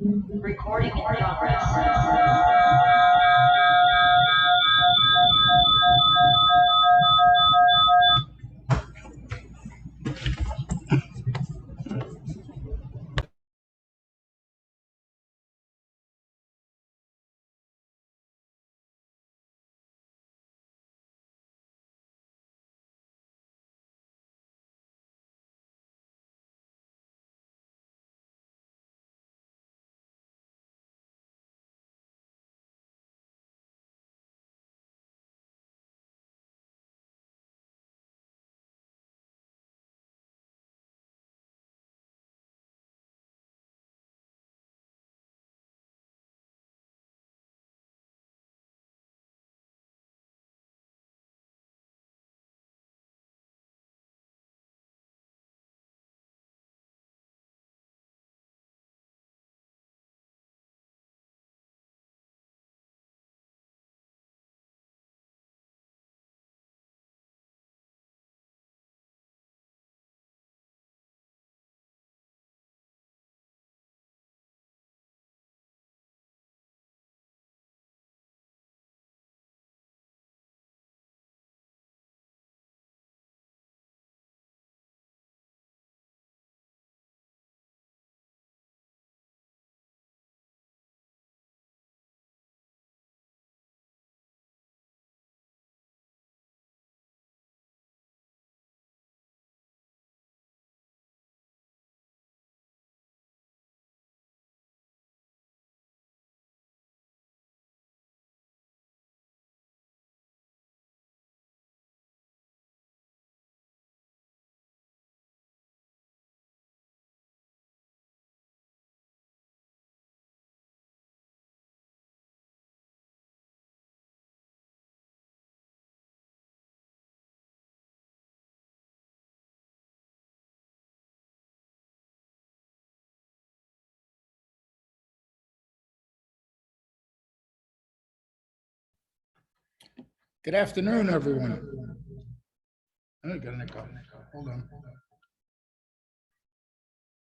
Recording in progress. Good afternoon, everyone. I got an echo. Hold on.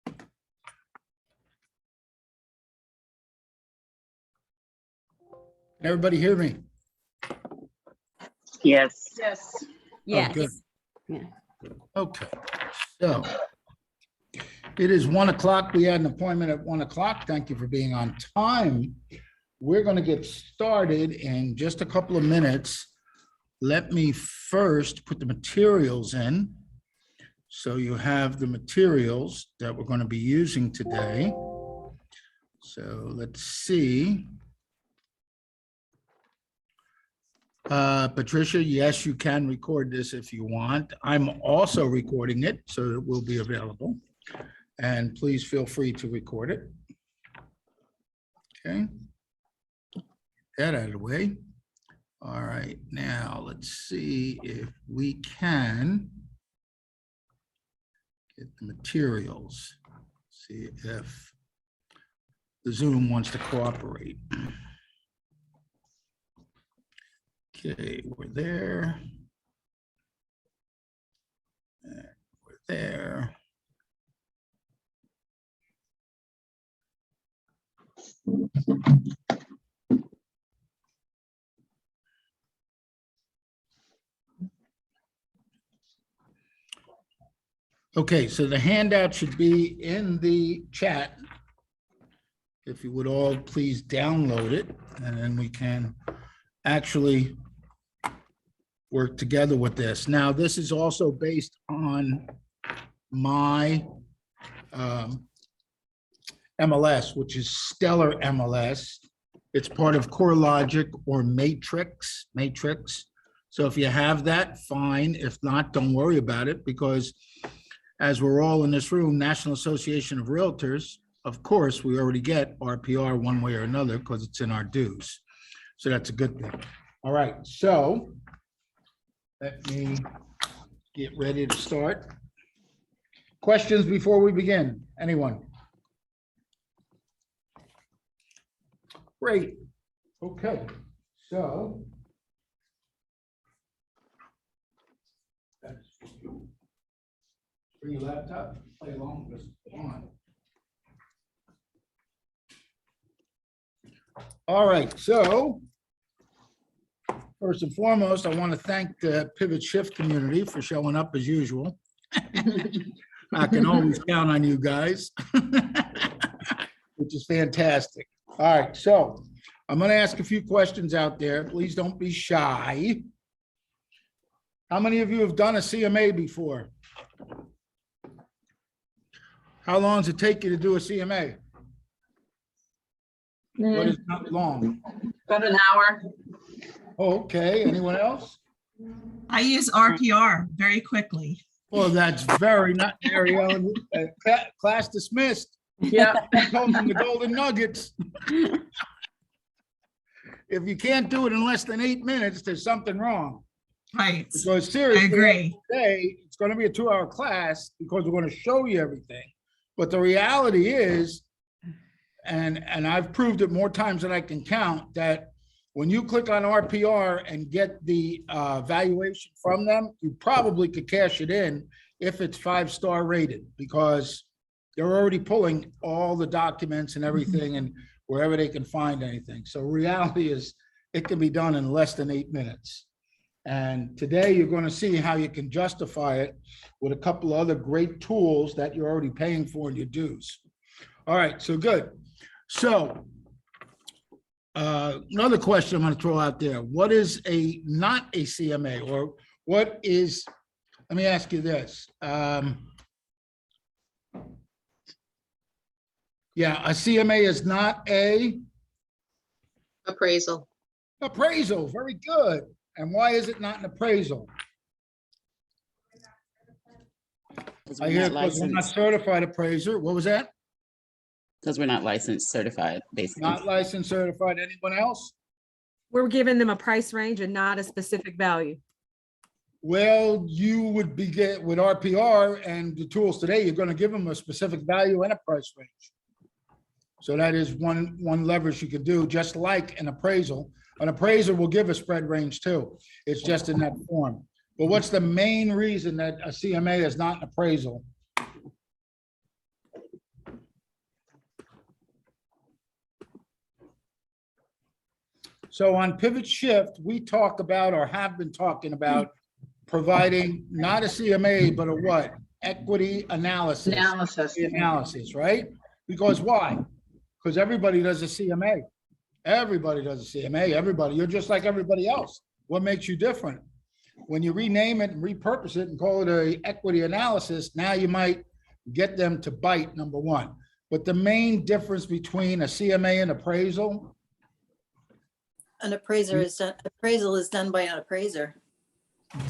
Can everybody hear me? Yes. Yes. Oh, good. Okay, so it is 1 o'clock. We had an appointment at 1 o'clock. Thank you for being on time. We're going to get started in just a couple of minutes. Let me first put the materials in. So you have the materials that we're going to be using today. So let's see. Patricia, yes, you can record this if you want. I'm also recording it, so it will be available. And please feel free to record it. Okay. That out of the way. All right, now let's see if we can get the materials. See if the Zoom wants to cooperate. Okay, we're there. We're there. Okay, so the handout should be in the chat. If you would all please download it, and then we can actually work together with this. Now, this is also based on my MLS, which is Stellar MLS. It's part of CoreLogic or Matrix. So if you have that, fine. If not, don't worry about it, because as we're all in this room, National Association of Realtors, of course, we already get RPR one way or another because it's in our dues. So that's a good thing. All right, so let me get ready to start. Questions before we begin? Anyone? Great. Okay, so that's bring your laptop, play along with us. Come on. All right, so first and foremost, I want to thank the Pivot Shift community for showing up as usual. I can always count on you guys, which is fantastic. All right, so I'm going to ask a few questions out there. Please don't be shy. How many of you have done a CMA before? How long does it take you to do a CMA? What is not long? About an hour. Okay, anyone else? I use RPR very quickly. Well, that's very not Mary Ellen. Class dismissed. Yeah. Told them the golden nuggets. If you can't do it in less than 8 minutes, there's something wrong. Right. Because I seriously, agree. today it's going to be a 2-hour class because we're going to show you everything. But the reality is, and I've proved it more times than I can count, that when you click on RPR and get the valuation from them, you probably could cash it in if it's 5-star rated, because they're already pulling all the documents and everything and wherever they can find anything. So reality is it can be done in less than 8 minutes. And today you're going to see how you can justify it with a couple of other great tools that you're already paying for in your dues. All right, so good. So another question I'm going to throw out there. What is not a CMA, or what is, let me ask you this. Yeah, a CMA is not a Appraisal. appraisal. Very good. And why is it not an appraisal? I hear because we're not certified appraiser. What was that? Because we're not licensed, certified, basically. Not licensed, certified. Anyone else? We're giving them a price range and not a specific value. Well, you would be with RPR and the tools today, you're going to give them a specific value and a price range. So that is one leverage you could do, just like an appraisal. An appraiser will give a spread range too. It's just in that form. But what's the main reason that a CMA is not an appraisal? So on Pivot Shift, we talk about, or have been talking about, providing not a CMA, but a what? Equity analysis. Analysis, right? Because why? Because everybody does a CMA. Everybody does a CMA, everybody. You're just like everybody else. What makes you different? When you rename it and repurpose it and call it a equity analysis, now you might get them to bite, number one. But the main difference between a CMA and appraisal, An appraiser is done, appraisal is done by an appraiser.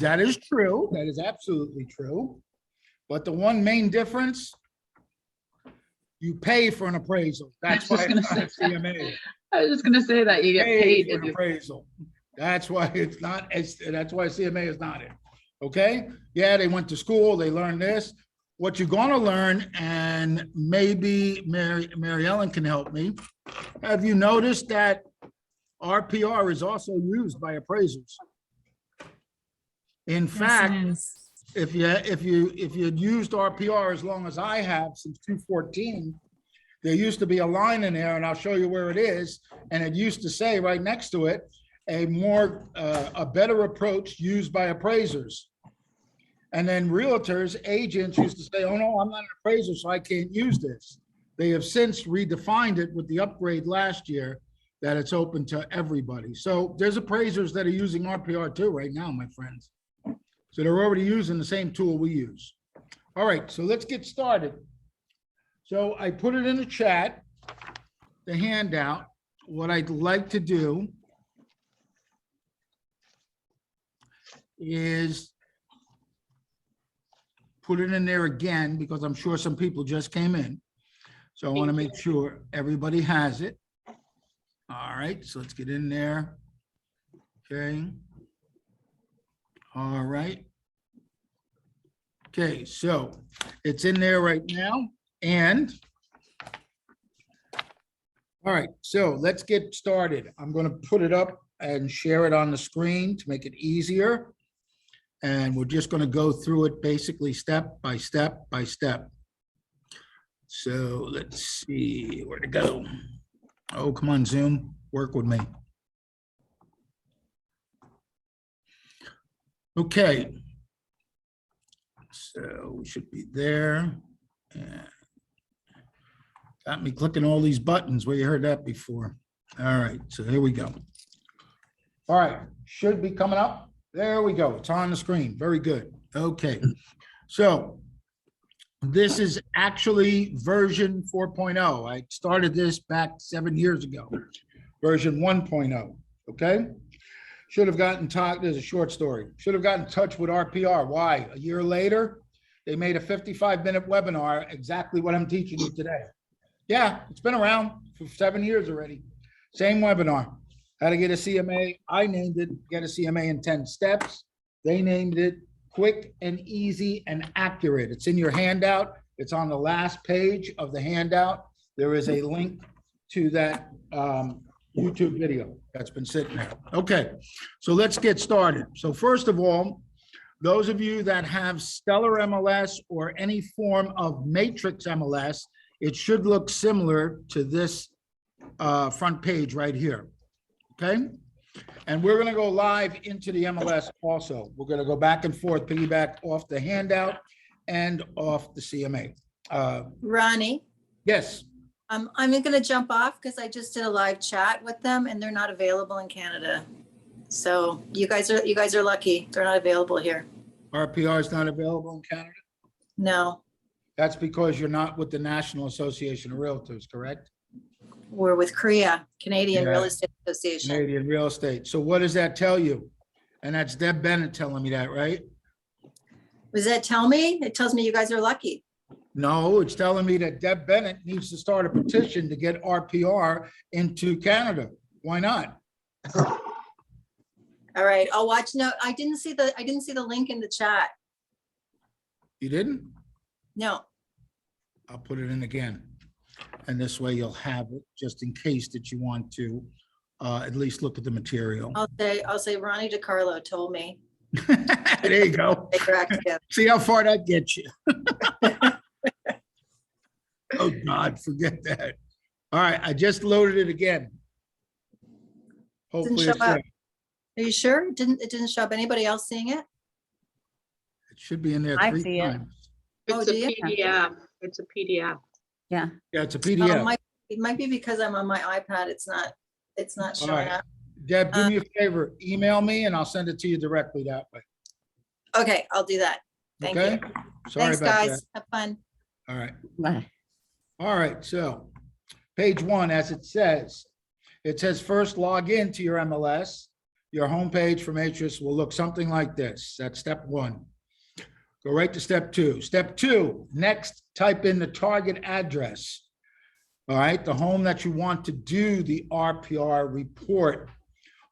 that is true. That is absolutely true. But the one main difference, you pay for an appraisal. That's why it's not a CMA. I was just gonna say that you get paid. For an appraisal. That's why it's not, that's why CMA is not it. Okay? Yeah, they went to school, they learned this. What you're gonna learn, and maybe Mary Ellen can help me. Have you noticed that RPR is also used by appraisers? In fact, if you'd used RPR as long as I have since 2014, there used to be a line in there, and I'll show you where it is. And it used to say right next to it, a better approach used by appraisers. And then realtors, agents used to say, oh no, I'm not an appraiser, so I can't use this. They have since redefined it with the upgrade last year that it's open to everybody. So there's appraisers that are using RPR too right now, my friends. So they're already using the same tool we use. All right, so let's get started. So I put it in the chat, the handout. What I'd like to do is put it in there again, because I'm sure some people just came in. So I want to make sure everybody has it. All right, so let's get in there. Okay. All right. Okay, so it's in there right now. And all right, so let's get started. I'm going to put it up and share it on the screen to make it easier. And we're just going to go through it basically step by step by step. So let's see where to go. Oh, come on, Zoom. Work with me. Okay. So we should be there. And got me clicking all these buttons. Where you heard that before. All right, so here we go. All right, should be coming up. There we go. It's on the screen. Very good. Okay. So this is actually version 4.0. I started this back 7 years ago. Version 1.0. Okay. Should have gotten talked. There's a short story. Should have gotten in touch with RPR. Why? A year later, they made a 55-minute webinar, exactly what I'm teaching you today. Yeah, it's been around for 7 years already. Same webinar. How to get a CMA. I named it Get a CMA in 10 Steps. They named it Quick and Easy and Accurate. It's in your handout. It's on the last page of the handout. There is a link to that YouTube video that's been sitting there. Okay, so let's get started. So first of all, those of you that have Stellar MLS or any form of matrix MLS, it should look similar to this front page right here. Okay, and we're going to go live into the MLS also. We're going to go back and forth, piggyback off the handout and off the CMA. Ronnie, Yes. I'm going to jump off because I just did a live chat with them and they're not available in Canada. So you guys are lucky. They're not available here. RPR is not available in Canada. No, That's because you're not with the National Association of Realtors, correct? we're with Korea, Canadian Yeah. Real Estate Association. Canadian real estate. So what does that tell you? And that's Deb Bennett telling me that, right? Does that tell me? It tells me you guys are lucky. No, it's telling me that Deb Bennett needs to start a petition to get RPR into Canada. Why not? All right, I'll watch. No, I didn't see the link in the chat. You didn't? No. I'll put it in again. And this way you'll have it just in case that you want to at least look at the material. I'll say Ronnie DiCarlo told me. There you go. They cracked together. See how far that gets you. Oh God, forget that. All right, I just loaded it again. Hopefully show it's up. there. Are you sure? It didn't show up. Anybody else seeing it? It should be in there I 3 see it. times. Oh, It's a do you? PDF. It's a PDF. Yeah. Yeah, it's a Oh, PDF. it might be because I'm on my iPad. It's not All showing right. up. Deb, do me a favor, email me and I'll send it to you directly that way. Okay, I'll do that. Thank Okay? you. Sorry Thanks, about guys. that. Have fun. All right. Bye. All right, so page 1, as it says first log in to your MLS. Your homepage for Matrix will look something like this. That's step 1. Go right to step 2. Step 2, next, type in the target address. All right, the home that you want to do the RPR report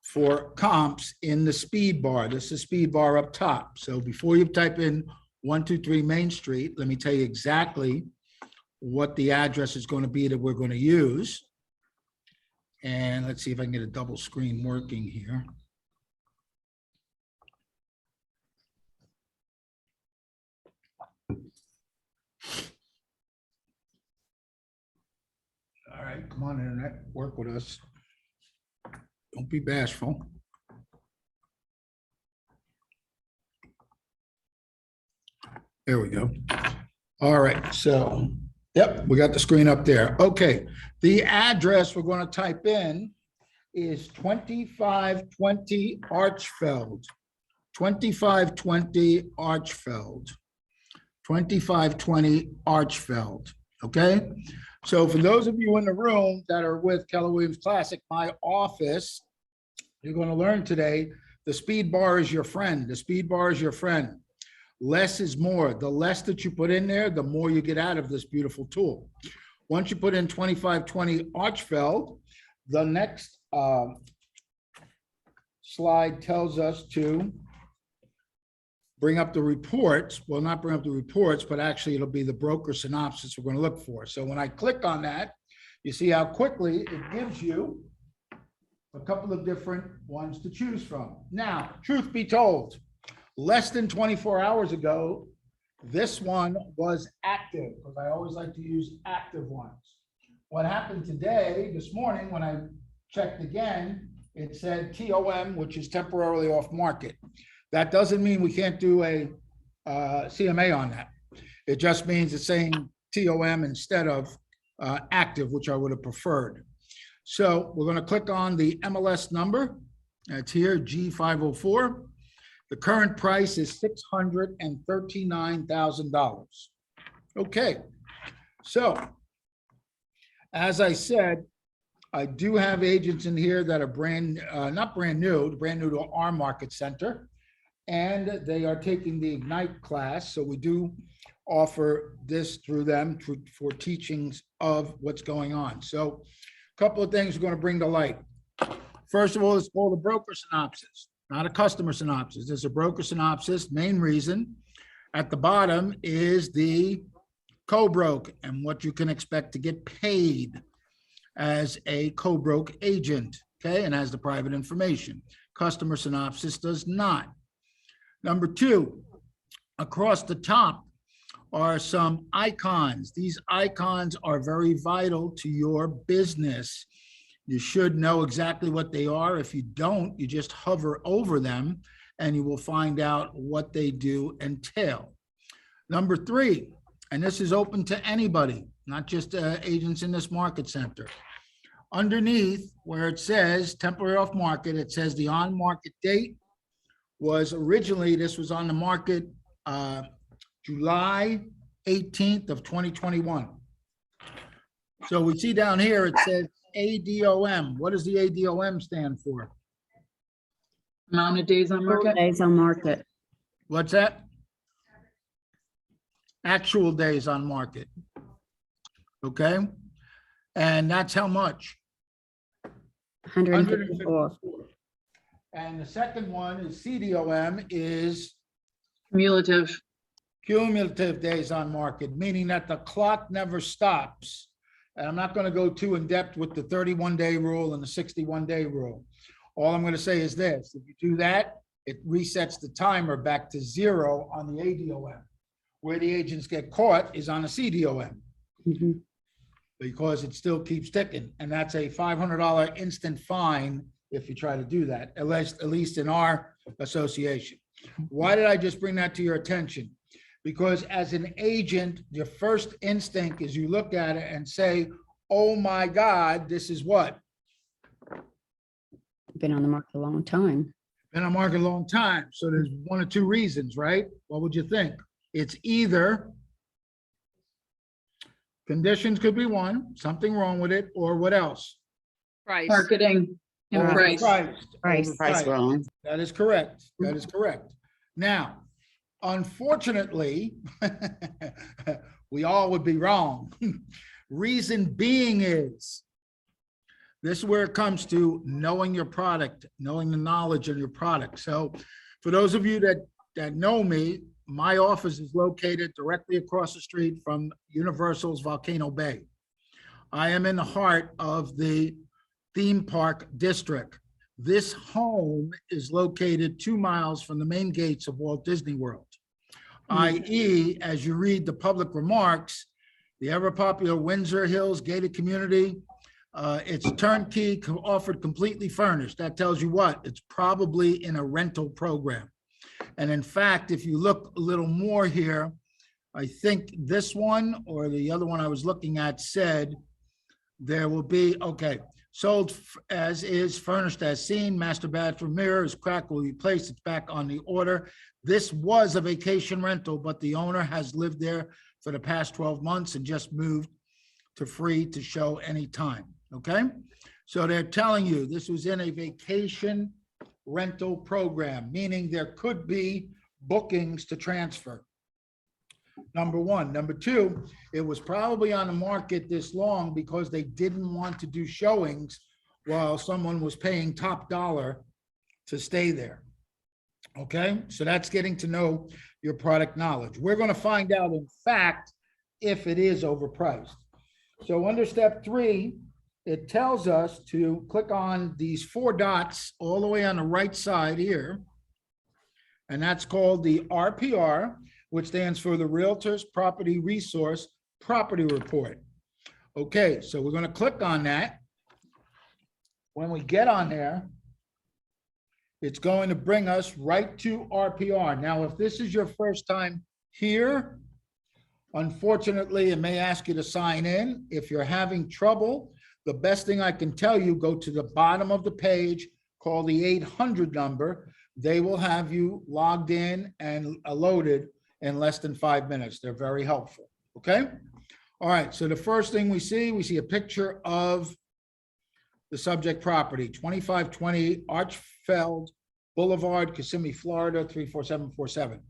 for comps in the speed bar. This is speed bar up top. So before you type in 123 Main Street, let me tell you exactly what the address is going to be that we're going to use. And let's see if I can get a double screen working here. All right, come on, internet, work with us. Don't be bashful. There we go. All right, so, yep, we got the screen up there. Okay, the address we're going to type in is 2520 Archfeld. 2520 Archfeld. 2520 Archfeld, okay? So for those of you in the room that are with Keller Williams Classic, my office, you're going to learn today, the speed bar is your friend. The speed bar is your friend. Less is more. The less that you put in there, the more you get out of this beautiful tool. Once you put in 2520 Archfeld, the next slide tells us to bring up the reports. Well, not bring up the reports, but actually it'll be the broker synopsis we're going to look for. So when I click on that, you see how quickly it gives you a couple of different ones to choose from. Now, truth be told, less than 24 hours ago, this one was active, because I always like to use active ones. What happened today, this morning, when I checked again, it said TOM, which is temporarily off market. That doesn't mean we can't do a CMA on that. It just means it's saying TOM instead of active, which I would have preferred. So we're going to click on the MLS number. That's here, G504. The current price is $639,000. Okay, so as I said, I do have agents in here that are not brand new to our market center, and they are taking the Ignite class. So we do offer this through them for teachings of what's going on. So a couple of things we're going to bring to light. First of all, it's called a broker synopsis, not a customer synopsis. It's a broker synopsis. Main reason at the bottom is the co-broke and what you can expect to get paid as a co-broke agent, okay, and has the private information. Customer synopsis does not. Number two, across the top are some icons. These icons are very vital to your business. You should know exactly what they are. If you don't, you just hover over them and you will find out what they do entail. Number three, and this is open to anybody, not just agents in this market center. Underneath where it says temporary off market, it says the on market date was originally, this was on the market July 18th of 2021. So we see down here, it says ADOM. What does the ADOM stand for? Amount of days on market. Days on market. What's that? Actual days on market. Okay. And that's how much? 154. And the second one is CDOM, is Cumulative. cumulative days on market, meaning that the clock never stops. And I'm not going to go too in depth with the 31-day rule and the 61-day rule. All I'm going to say is this: if you do that, it resets the timer back to 0 on the ADOM. Where the agents get caught is on the CDOM. Mhm. Because it still keeps ticking, and that's a $500 instant fine if you try to do that, at least in our association. Why did I just bring that to your attention? Because as an agent, your first instinct is you look at it and say, oh my God, this is what? Been on the market a long time. Been on the market a long time. So there's one or two reasons, right? What would you think? It's either conditions could be one, something wrong with it, or what else? Price. Marketing and price. Overpriced. Price. Price Overpriced. wrong. That is correct. That is correct. Now, unfortunately, we all would be wrong. Reason being is, this is where it comes to knowing your product, knowing the knowledge of your product. So for those of you that know me, my office is located directly across the street from Universal's Volcano Bay. I am in the heart of the theme park district. This home is located 2 miles from the main gates of Walt Disney World, i.e., as you read the public remarks, the ever popular Windsor Hills gated community, it's turnkey, offered completely furnished. That tells you what? It's probably in a rental program. And in fact, if you look a little more here, I think this one or the other one I was looking at said there will be, okay, sold as is, furnished as seen, master bathroom mirror is cracked, will be placed, it's back on the order. This was a vacation rental, but the owner has lived there for the past 12 months and just moved to free to show anytime, okay? So they're telling you this was in a vacation rental program, meaning there could be bookings to transfer. Number one. Number two, it was probably on the market this long because they didn't want to do showings while someone was paying top dollar to stay there. Okay, so that's getting to know your product knowledge. We're going to find out, in fact, if it is overpriced. So under step 3, it tells us to click on these 4 dots all the way on the right side here. And that's called the RPR, which stands for the Realtors Property Resource Property Report. Okay, so we're going to click on that. when we get on there, it's going to bring us right to RPR. Now, if this is your first time here, unfortunately, it may ask you to sign in. If you're having trouble, the best thing I can tell you, go to the bottom of the page, call the 800 number. They will have you logged in and loaded in less than 5 minutes. They're very helpful, okay? All right, so the first thing we see a picture of the subject property, 2520 Archfeld Boulevard, Kissimmee, Florida, 34747.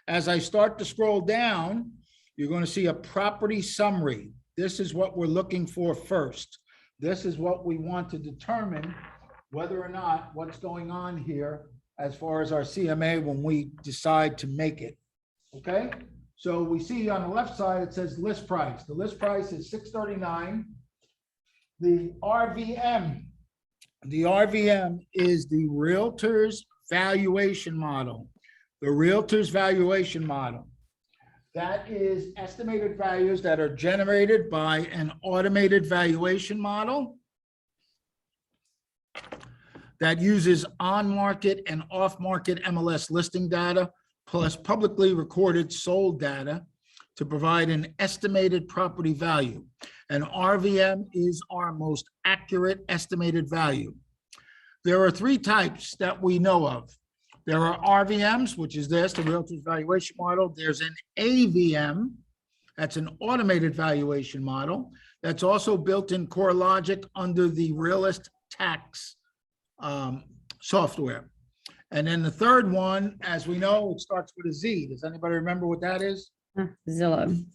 As I start to scroll down, you're going to see a property summary. This is what we're looking for first. This is what we want to determine whether or not what's going on here as far as our CMA when we decide to make it. Okay, so we see on the left side, it says list price. The list price is $639. The RVM is the Realtor's valuation model. The Realtor's valuation model. That is estimated values that are generated by an automated valuation model that uses on-market and off-market MLS listing data plus publicly recorded sold data to provide an estimated property value. And RVM is our most accurate estimated value. There are three types that we know of. There are RVMs, which is this, the Realtor's valuation model. There's an AVM, that's an automated valuation model. That's also built in CoreLogic under the Realist Tax software. And then the third one, as we know, it starts with a Z. Does anybody remember what that is? Zillow.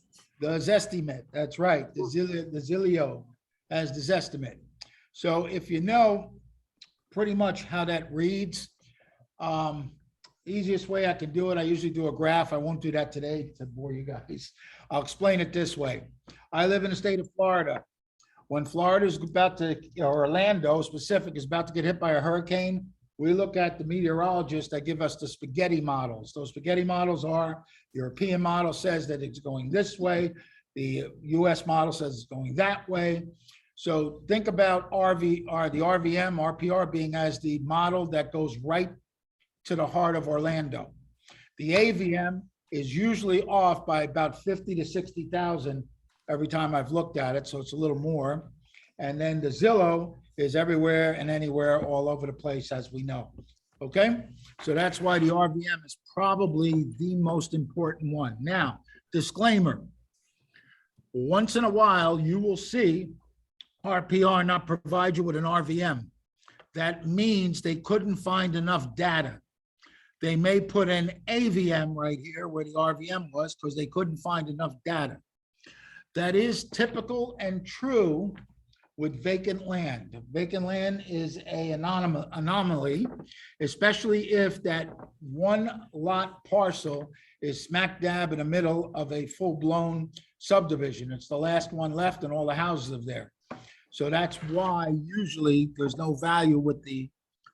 The Zestimate, that's right. The Zillow as the Zestimate. So if you know pretty much how that reads, easiest way I can do it, I usually do a graph. I won't do that today to bore you guys. I'll explain it this way. I live in the state of Florida. When Florida is about to, or Orlando specific, is about to get hit by a hurricane, we look at the meteorologists that give us the spaghetti models. Those spaghetti models are, European model says that it's going this way. The US model says it's going that way. So think about the RVM, RPR being as the model that goes right to the heart of Orlando. The AVM is usually off by about 50 to 60,000 every time I've looked at it. So it's a little more. And then the Zillow is everywhere and anywhere all over the place, as we know. Okay, so that's why the RVM is probably the most important one. Now, disclaimer, once in a while, you will see RPR not provide you with an RVM. That means they couldn't find enough data. They may put an AVM right here where the RVM was because they couldn't find enough data. That is typical and true with vacant land. Vacant land is an anomaly, especially if that one lot parcel is smack dab in the middle of a full-blown subdivision. It's the last one left and all the houses are there. So that's why usually there's no value with the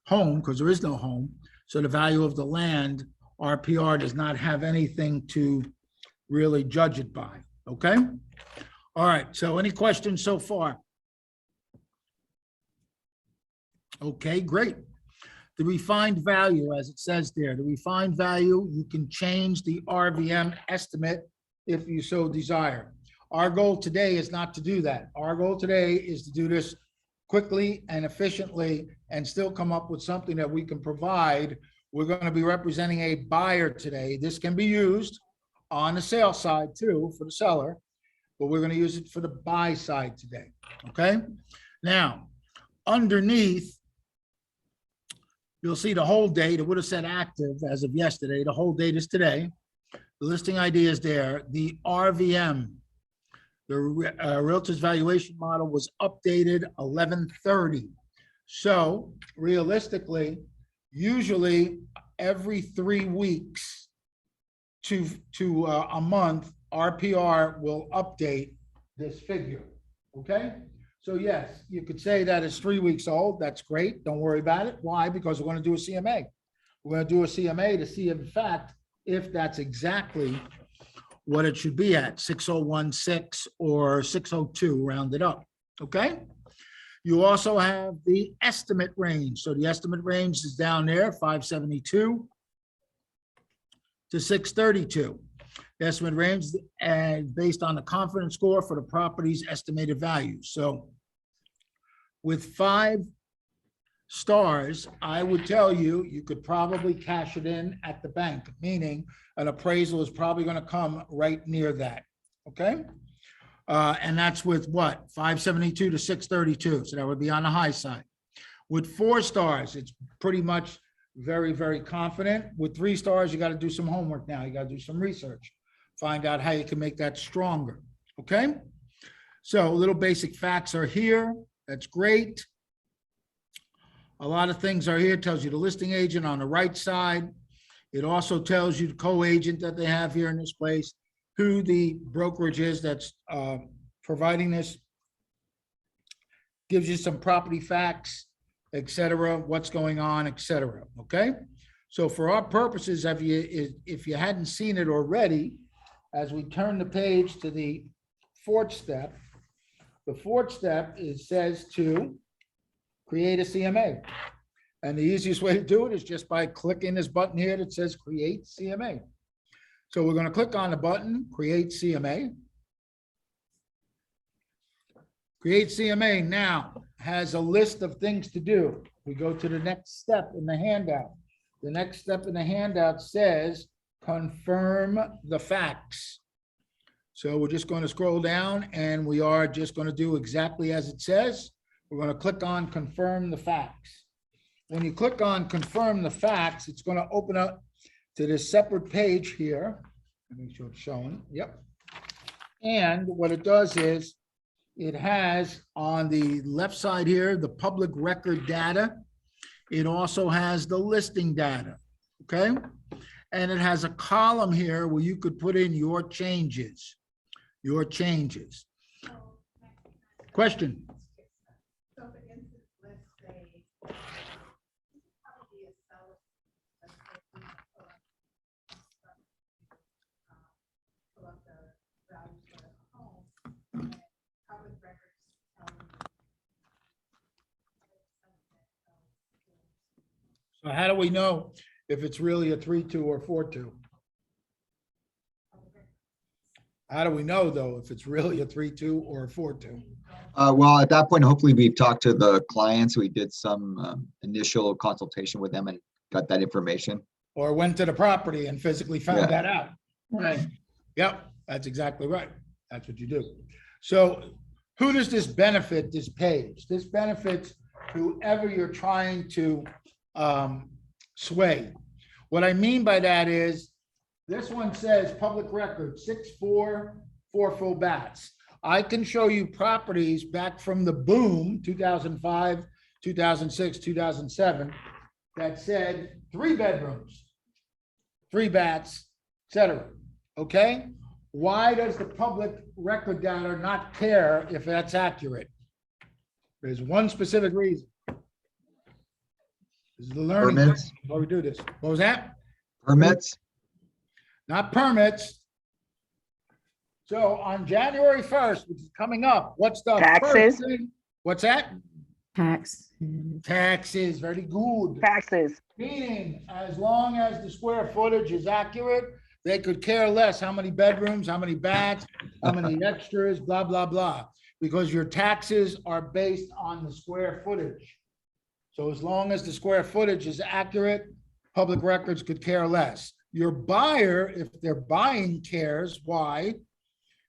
home because there is no home. So the value of the land, RPR does not have anything to really judge it by, okay? All right, so any questions so far? Okay, great. The refined value, as it says there, the refined value, you can change the RVM estimate if you so desire. Our goal today is not to do that. Our goal today is to do this quickly and efficiently and still come up with something that we can provide. We're going to be representing a buyer today. This can be used on the sale side too for the seller, but we're going to use it for the buy side today, okay? Now, underneath, you'll see the hold date. It would have said active as of yesterday. The hold date is today. The listing ID is there. The RVM, the Realtor's valuation model, was updated 11/30. So realistically, usually every 3 weeks to a month, RPR will update this figure, okay? So yes, you could say that it's 3 weeks old. That's great. Don't worry about it. Why? Because we're going to do a CMA. We're going to do a CMA to see, in fact, if that's exactly what it should be at, 6016 or 602 rounded up, okay? You also have the estimate range. So the estimate range is down there, 572 to 632. The estimate range and based on the confidence score for the property's estimated value. So with 5 stars, I would tell you, you could probably cash it in at the bank, meaning an appraisal is probably going to come right near that. Okay. And that's with what? 572 to 632. So that would be on the high side. With 4 stars, it's pretty much very, very confident. With 3 stars, you got to do some homework now. You got to do some research. Find out how you can make that stronger. Okay. So little basic facts are here. That's great. A lot of things are here. It tells you the listing agent on the right side. It also tells you the co-agent that they have here in this place, who the brokerage is that's providing this. Gives you some property facts, etc., what's going on, etc. Okay. So for our purposes, if you hadn't seen it already, as we turn the page to the 4th step, the 4th step says to create a CMA. And the easiest way to do it is just by clicking this button here that says create CMA. So we're going to click on the button, create CMA. Create CMA now has a list of things to do. We go to the next step in the handout. The next step in the handout says confirm the facts. So we're just going to scroll down and we are just going to do exactly as it says. We're going to click on confirm the facts. When you click on confirm the facts, it's going to open up to this separate page here. Make sure it's showing. Yep. And what it does is it has on the left side here, the public record data. It also has the listing data. Okay. And it has a column here where you could put in your changes. Your changes. Question. So for instance, let's say, probably a seller, let's say, pull up the value for the home, and public records tell you. So how do we know if it's really a 3-2 or 4-2? How do we know, though, if it's really a 3-2 or a 4-2? Well, at that point, hopefully we've talked to the clients. We did some initial consultation with them and got that information. Or went to the property and physically found Yeah. that out? Right. Yep, that's exactly right. That's what you do. So who does this benefit, this page? This benefits whoever you're trying to sway. What I mean by that is, this one says public record, 6'4", 4 full bats. I can show you properties back from the boom, 2005, 2006, 2007, that said 3 bedrooms, 3 bats, etc. Okay? Why does the public record data not care if that's accurate? There's one specific reason. This is the learning. Permits? Why we do this. What was that? Permits? Not permits. So on January 1st, which is coming up, what's the Taxes. first thing? What's that? Tax. Taxes, very good. Taxes. Meaning, as long as the square footage is accurate, they could care less how many bedrooms, how many baths, how many extras, blah, blah, blah. Because your taxes are based on the square footage. So as long as the square footage is accurate, public records could care less. Your buyer, if they're buying, cares. Why?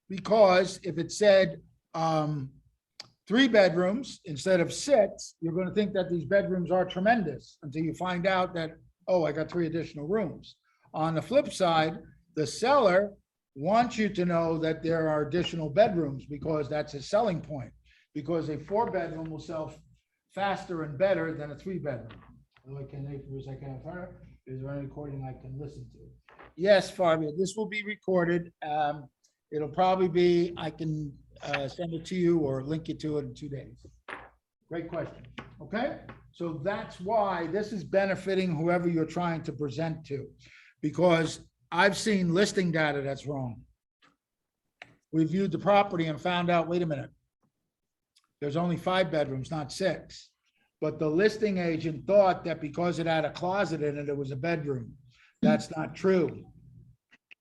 Because if it said 3 bedrooms instead of 6, you're going to think that these bedrooms are tremendous until you find out that, oh, I got 3 additional rooms. On the flip side, the seller wants you to know that there are additional bedrooms because that's a selling point. Because a 4-bedroom will sell faster and better than a 3-bedroom. Is there any recording I can listen to? Yes, Fabio, this will be recorded. It'll probably be, I can send it to you or link you to it in 2 days. Great question. Okay, so that's why this is benefiting whoever you're trying to present to, because I've seen listing data that's wrong. We viewed the property and found out, wait a minute, There's only 5 bedrooms, not 6. But the listing agent thought that because it had a closet in it, it was a bedroom. That's not true.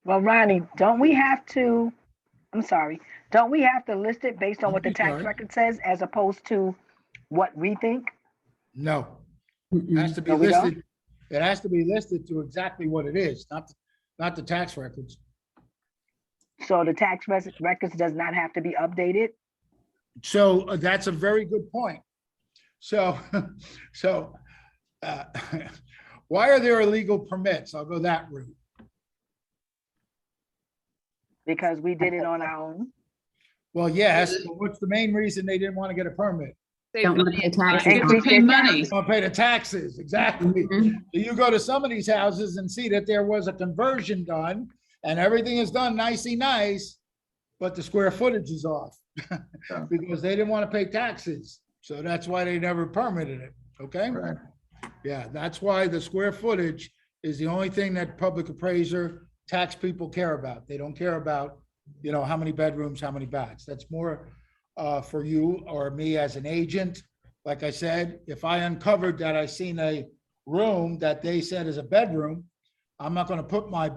Well, Ronnie, don't we have to list it based on what the tax Sorry. record says as opposed to what we think? No, it has to be No, we don't? listed. It has to be listed to exactly what it is, not the tax records. So the tax records does not have to be updated? So that's a very good point. So, why are there illegal permits? I'll go that route. Because we did it on our own? Well, yes, but what's the main reason they didn't want to get a permit? Don't want to pay taxes. They have to pay money. They don't pay the taxes, exactly. Mhm. So you go to some of these houses and see that there was a conversion done and everything is done nicey nice, but the square footage is off because they didn't want to pay taxes. So that's why they never permitted it, okay? Right. Yeah, that's why the square footage is the only thing that public appraiser, tax people care about. They don't care about, how many bedrooms, how many baths. That's more for you or me as an agent. Like I said, if I uncovered that I seen a room that they said is a bedroom, I'm not gonna put my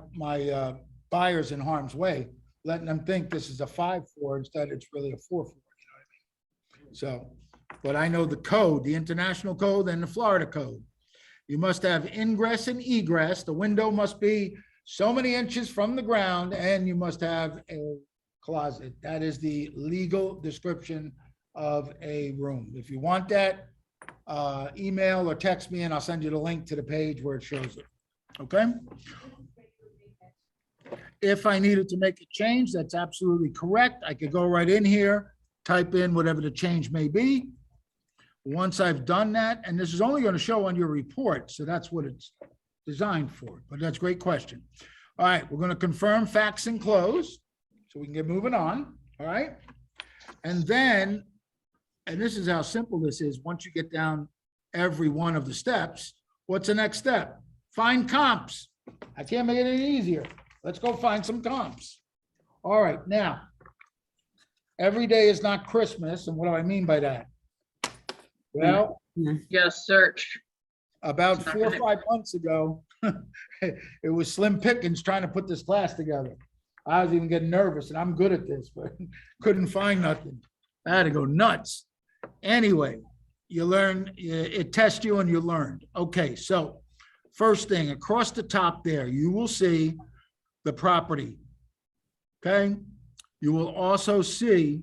buyers in harm's way, letting them think this is a 5-4 instead it's really a 4-4, you know what I mean? So, but I know the code, the international code and the Florida code. You must have ingress and egress. The window must be so many inches from the ground and you must have a closet. That is the legal description of a room. If you want that, email or text me and I'll send you the link to the page where it shows it. Okay? If I needed to make a change, that's absolutely correct. I could go right in here, type in whatever the change may be. Once I've done that, and this is only going to show on your report, so that's what it's designed for, but that's a great question. All right, we're going to confirm facts and close so we can get moving on. All right. And then, and this is how simple this is. Once you get down every one of the steps, what's the next step? Find comps. I can't make it any easier. Let's go find some comps. All right, now, every day is not Christmas. And what do I mean by that? Well, Yes, search. about 4 or 5 months ago, it was slim pickings trying to put this class together. I was even getting nervous, and I'm good at this, but couldn't find nothing. I had to go nuts. Anyway, you learn, it tests you and you learned. Okay, so first thing, across the top there, you will see the property. Okay? You will also see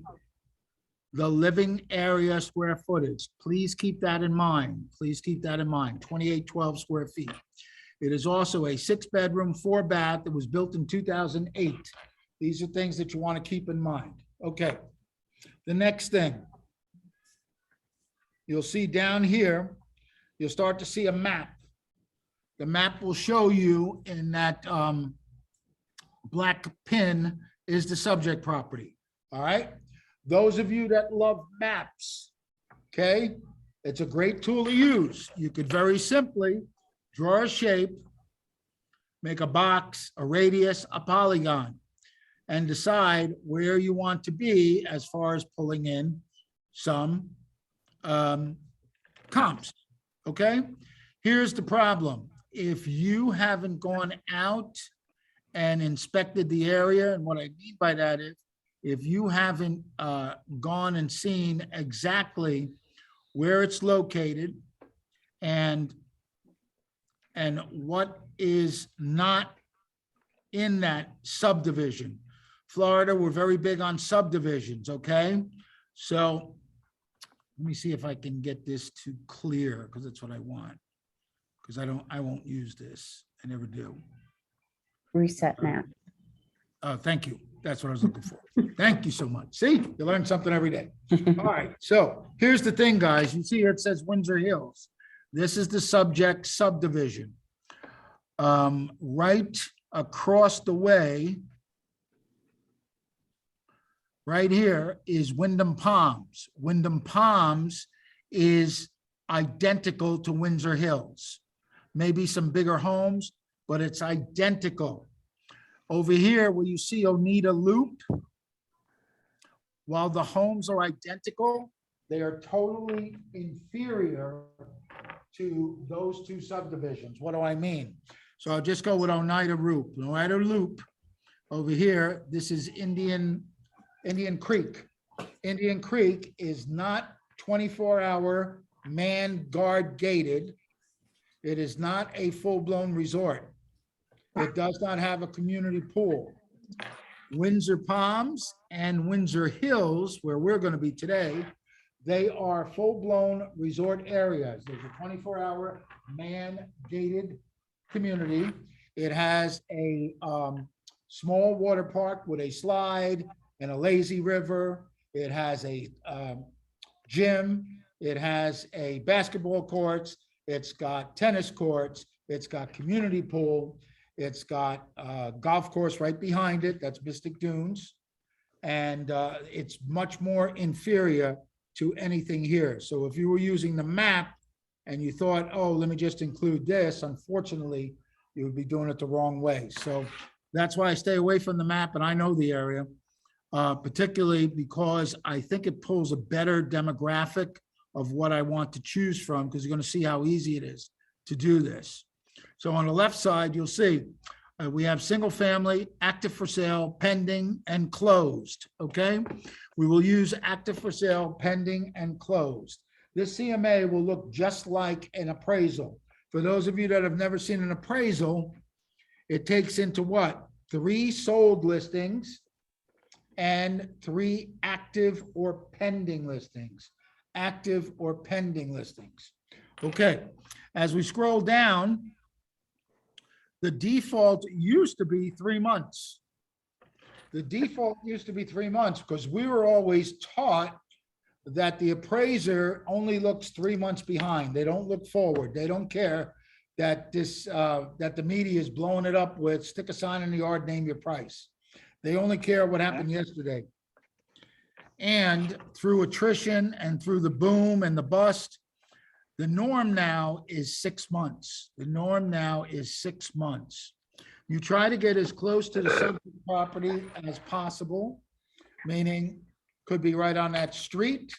the living area square footage. Please keep that in mind. Please keep that in mind, 2812 square feet. It is also a 6-bedroom, 4-bath that was built in 2008. These are things that you want to keep in mind. Okay. The next thing, you'll see down here, you'll start to see a map. The map will show you in that black pin is the subject property. All right. Those of you that love maps, okay, it's a great tool to use. You could very simply draw a shape, make a box, a radius, a polygon, and decide where you want to be as far as pulling in some comps, okay? Here's the problem. If you haven't gone out and inspected the area, and what I mean by that is, if you haven't gone and seen exactly where it's located and what is not in that subdivision. Florida, we're very big on subdivisions, okay? So let me see if I can get this to clear, because that's what I want. Because I won't use this. I never do. Reset map. Oh, thank you. That's what I was looking for. Thank you so much. See, you learn something every day. All right, so here's the thing, guys. You see here it says Windsor Hills. This is the subject subdivision. Right across the way, right here is Wyndham Palms. Wyndham Palms is identical to Windsor Hills. Maybe some bigger homes, but it's identical. Over here, where you see Oneida Loop, while the homes are identical, They are totally inferior to those two subdivisions. What do I mean? So I'll just go with Oneida Loop. Oneida Loop over here, this is Indian Creek. Indian Creek is not 24-hour man guard gated. It is not a full-blown resort. It does not have a community pool. Windsor Palms and Windsor Hills, where we're going to be today, they are full-blown resort areas. There's a 24-hour man-gated community. It has a small water park with a slide and a lazy river. It has a gym. It has a basketball courts. It's got tennis courts. It's got community pool. It's got a golf course right behind it. That's Mystic Dunes. And it's much more inferior to anything here. So if you were using the map and you thought, oh, let me just include this, unfortunately, you would be doing it the wrong way. So that's why I stay away from the map, and I know the area, particularly because I think it pulls a better demographic of what I want to choose from, because you're going to see how easy it is to do this. So on the left side, you'll see we have single family, active for sale, pending, and closed, okay? We will use active for sale, pending, and closed. This CMA will look just like an appraisal. For those of you that have never seen an appraisal, it takes into what? 3 sold listings and 3 active or pending listings. Active or pending listings. Okay, as we scroll down, the default used to be 3 months. The default used to be 3 months because we were always taught that the appraiser only looks 3 months behind. They don't look forward. They don't care that that the media is blowing it up with stick a sign in the yard, name your price. They only care what happened yesterday. And through attrition and through the boom and the bust, the norm now is 6 months. The norm now is 6 months. You try to get as close to the subject property as possible, meaning could be right on that street,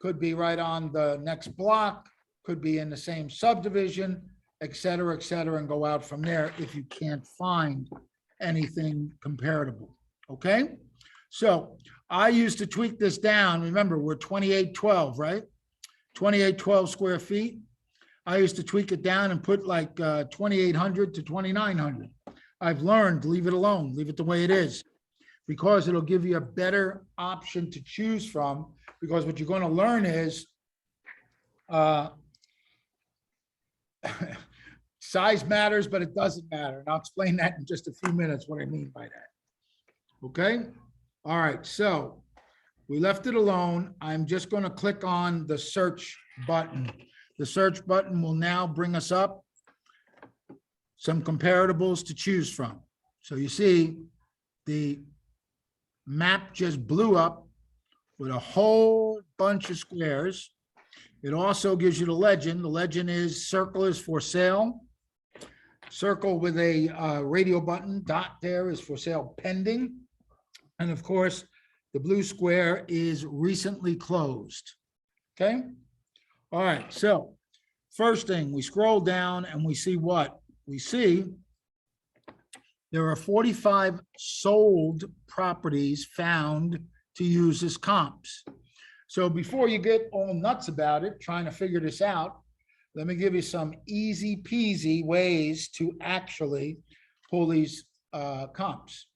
could be right on the next block, could be in the same subdivision, et cetera, and go out from there if you can't find anything comparable, okay? So I used to tweak this down. Remember, we're 2812, right? 2812 square feet. I used to tweak it down and put like 2,800 to 2,900. I've learned, leave it alone, leave it the way it is, because it'll give you a better option to choose from, because what you're going to learn is size matters, but it doesn't matter. And I'll explain that in just a few minutes, what I mean by that. Okay. All right. So we left it alone. I'm just going to click on the search button. The search button will now bring us up some comparables to choose from. So you see the map just blew up with a whole bunch of squares. It also gives you the legend. The legend is circle is for sale. Circle with a radio button, dot there is for sale pending. And of course, the blue square is recently closed. Okay. All right. So first thing, we scroll down and we see what? We see there are 45 sold properties found to use as comps. So before you get all nuts about it, trying to figure this out, let me give you some easy peasy ways to actually pull these comps.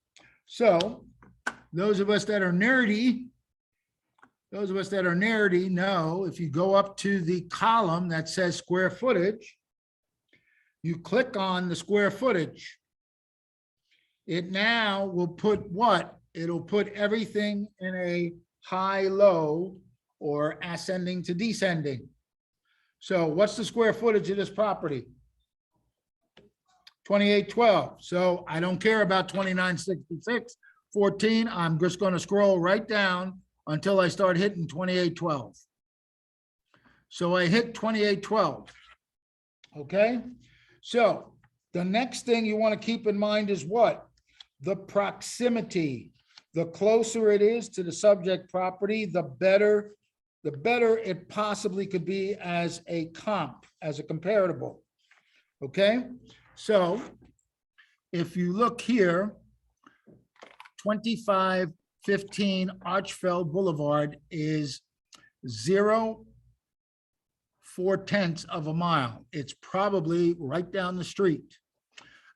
So those of us that are nerdy know if you go up to the column that says square footage, you click on the square footage. It now will put what? It'll put everything in a high, low, or ascending to descending. So what's the square footage of this property? 2812. So I don't care about 2966, 14. I'm just going to scroll right down until I start hitting 2812. So I hit 2812. Okay. So the next thing you want to keep in mind is what? The proximity. The closer it is to the subject property, the better the better it possibly could be as a comp, as a comparable. Okay, so if you look here, 2515 Archfeld Boulevard is 0.4 of a mile. It's probably right down the street.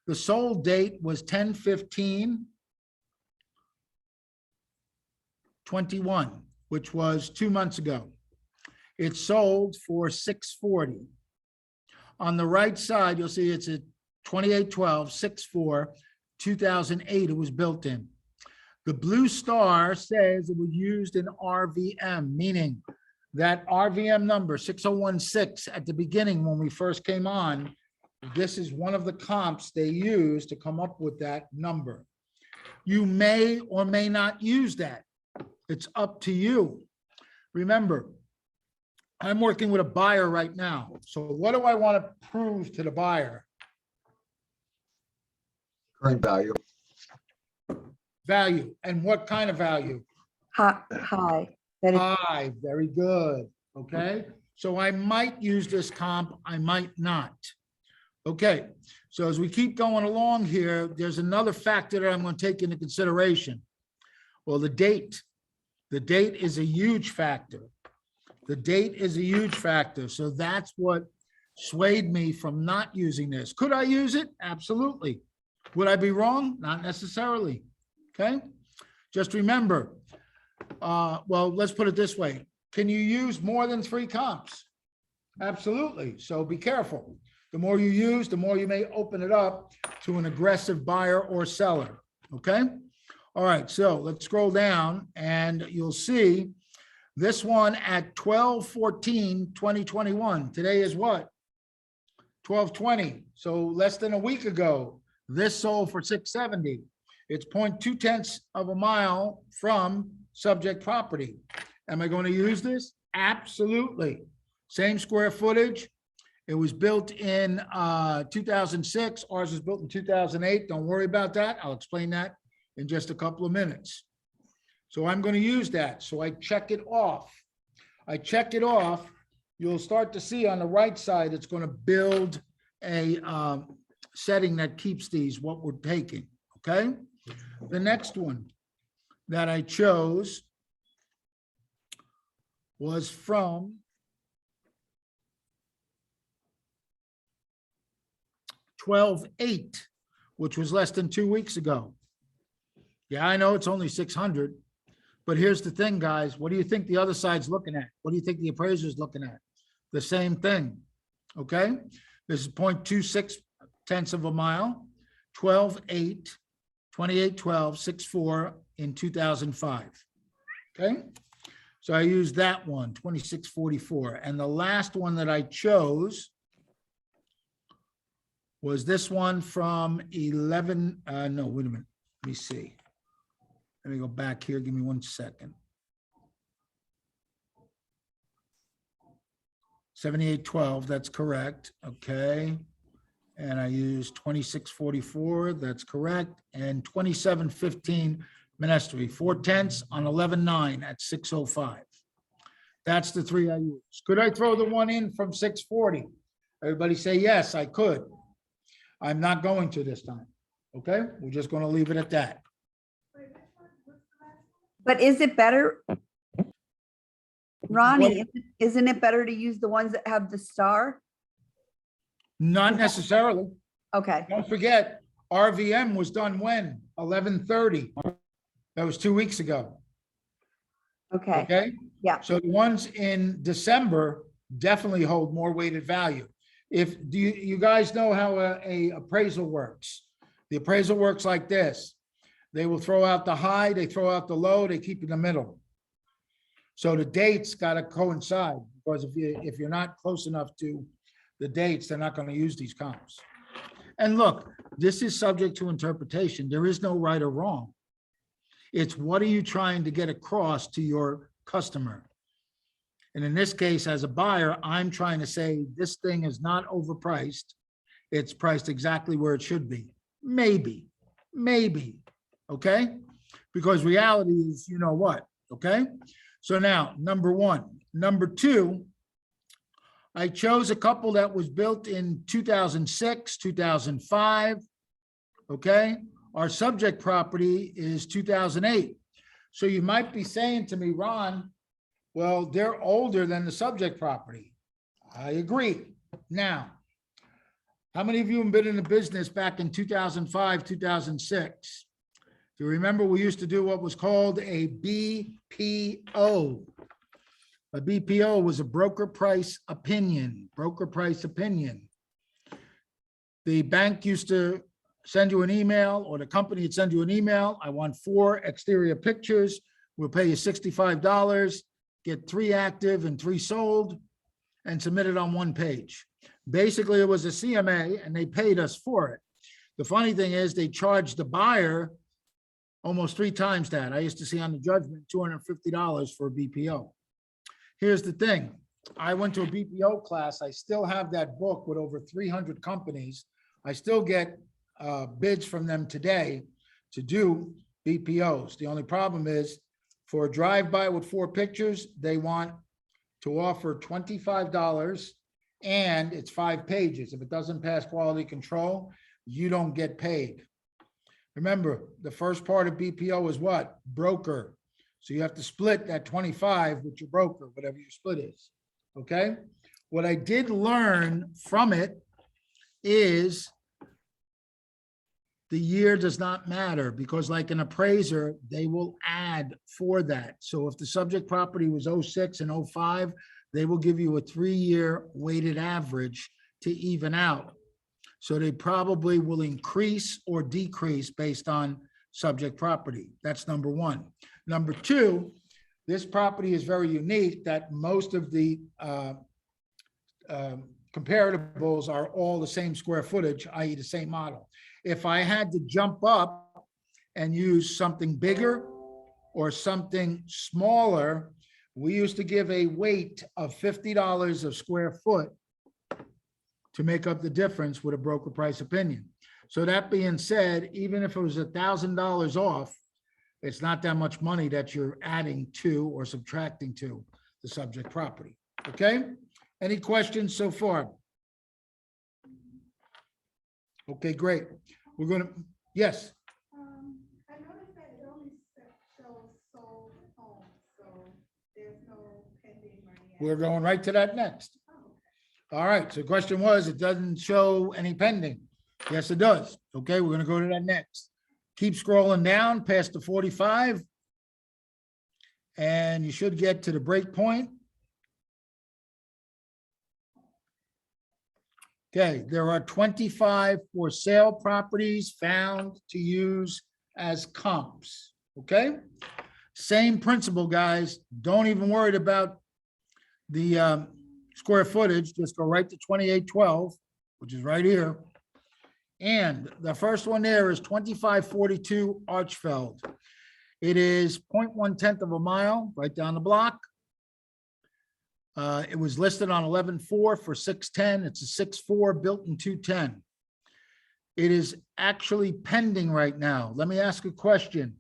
The sold date was 10/15/21, which was 2 months ago. It sold for $640. On the right side, you'll see it's a 2812 6/4 2008. It was built in. The blue star says it was used in RVM, meaning that RVM number 6016 at the beginning when we first came on, this is one of the comps they use to come up with that number. You may or may not use that. It's up to you. Remember, I'm working with a buyer right now. So what do I want to prove to the buyer? Current value. Value. And what kind of value? Hi. That is, High, very good. Okay, so I might use this comp, I might not. Okay, so as we keep going along here, there's another factor that I'm going to take into consideration. Well, the date. The date is a huge factor. The date is a huge factor. So that's what swayed me from not using this. Could I use it? Absolutely. Would I be wrong? Not necessarily. Okay, just remember, well, let's put it this way. Can you use more than 3 comps? Absolutely. So be careful. The more you use, the more you may open it up to an aggressive buyer or seller. Okay. All right. So let's scroll down and you'll see this one at 12/14/2021. Today is what? 12/20. So less than a week ago, this sold for $670. It's 0.2 of a mile from subject property. Am I going to use this? Absolutely. Same square footage. It was built in 2006. Ours was built in 2008. Don't worry about that. I'll explain that in just a couple of minutes. So I'm going to use that. So I check it off. I check it off. You'll start to see on the right side, it's going to build a setting that keeps these, what we're taking. Okay. The next one that I chose was from 12/8, which was less than 2 weeks ago. Yeah, I know it's only 600, but here's the thing, guys. What do you think the other side's looking at? What do you think the appraiser's looking at? The same thing. Okay. This is 0.26 of a mile, 12/8, 2812 6/4 in 2005. Okay. So I used that one, 2644. And the last one that I chose was this one from 11, no, wait a minute. Let me see. Let me go back here. Give me 1 second. 7812, that's correct. Okay. And I used 2644, that's correct. And 2715 Monastery, 4/10 on 11/9 at 605. That's the 3 I used. Could I throw the one in from 640? Everybody say yes, I could. I'm not going to this time. Okay, we're just going to leave it at that. but is it better? Ronnie, isn't it better to use the ones that have the star? Not necessarily. Okay, Don't forget, RVM was done when? 11/30. That was 2 weeks ago. okay, Okay? yeah. So the ones in December definitely hold more weighted value. Do you guys know how a appraisal works? The appraisal works like this. They will throw out the high, they throw out the low, they keep in the middle. So the dates got to coincide, because if you're not close enough to the dates, they're not going to use these comps. And look, this is subject to interpretation. There is no right or wrong. It's what are you trying to get across to your customer? And in this case, as a buyer, I'm trying to say this thing is not overpriced. It's priced exactly where it should be. Maybe, okay? Because reality is, you know what, okay? So now, number one. Number two, I chose a couple that was built in 2006, 2005. Okay, our subject property is 2008. So you might be saying to me, Ron, well, they're older than the subject property. I agree. Now, how many of you have been in the business back in 2005, 2006? Do you remember we used to do what was called a BPO? A BPO was a broker price opinion, The bank used to send you an email, or the company would send you an email. I want 4 exterior pictures. We'll pay you $65, get 3 active and 3 sold, and submit it on 1 page. Basically, it was a CMA and they paid us for it. The funny thing is they charged the buyer almost 3 times that. I used to see on the judgment, $250 for a BPO. Here's the thing. I went to a BPO class. I still have that book with over 300 companies. I still get bids from them today to do BPOs. The only problem is for a drive-by with 4 pictures, they want to offer $25 and it's 5 pages. If it doesn't pass quality control, you don't get paid. Remember, the first part of BPO is what? Broker. So you have to split that 25 with your broker, whatever your split is. Okay? What I did learn from it is the year does not matter, because like an appraiser, they will add for that. So if the subject property was 06 and 05, they will give you a 3-year weighted average to even out. So they probably will increase or decrease based on subject property. That's number one. Number two, this property is very unique that most of the comparatives are all the same square footage, i.e. the same model. If I had to jump up and use something bigger or something smaller, we used to give a weight of $50 a square foot to make up the difference with a broker price opinion. So that being said, even if it was $1,000 off, it's not that much money that you're adding to or subtracting to the subject property. Okay? Any questions so far? Okay, great. We're gonna, yes. I noticed that it only shows sold homes, so there's no pending or any. We're going right to that next. All right, so the question was, it doesn't show any pending. Yes, it does. Okay, we're gonna go to that next. Keep scrolling down past the 45. And you should get to the break point. Okay, there are 25 for sale properties found to use as comps, okay? Same principle, guys. Don't even worry about the square footage. Just go right to 2812, which is right here. And the first one there is 2542 Archfeld. It is 0.1 of a mile right down the block. It was listed on 11/4 for 610. It's a 6/4 built in 210. It is actually pending right now. Let me ask a question.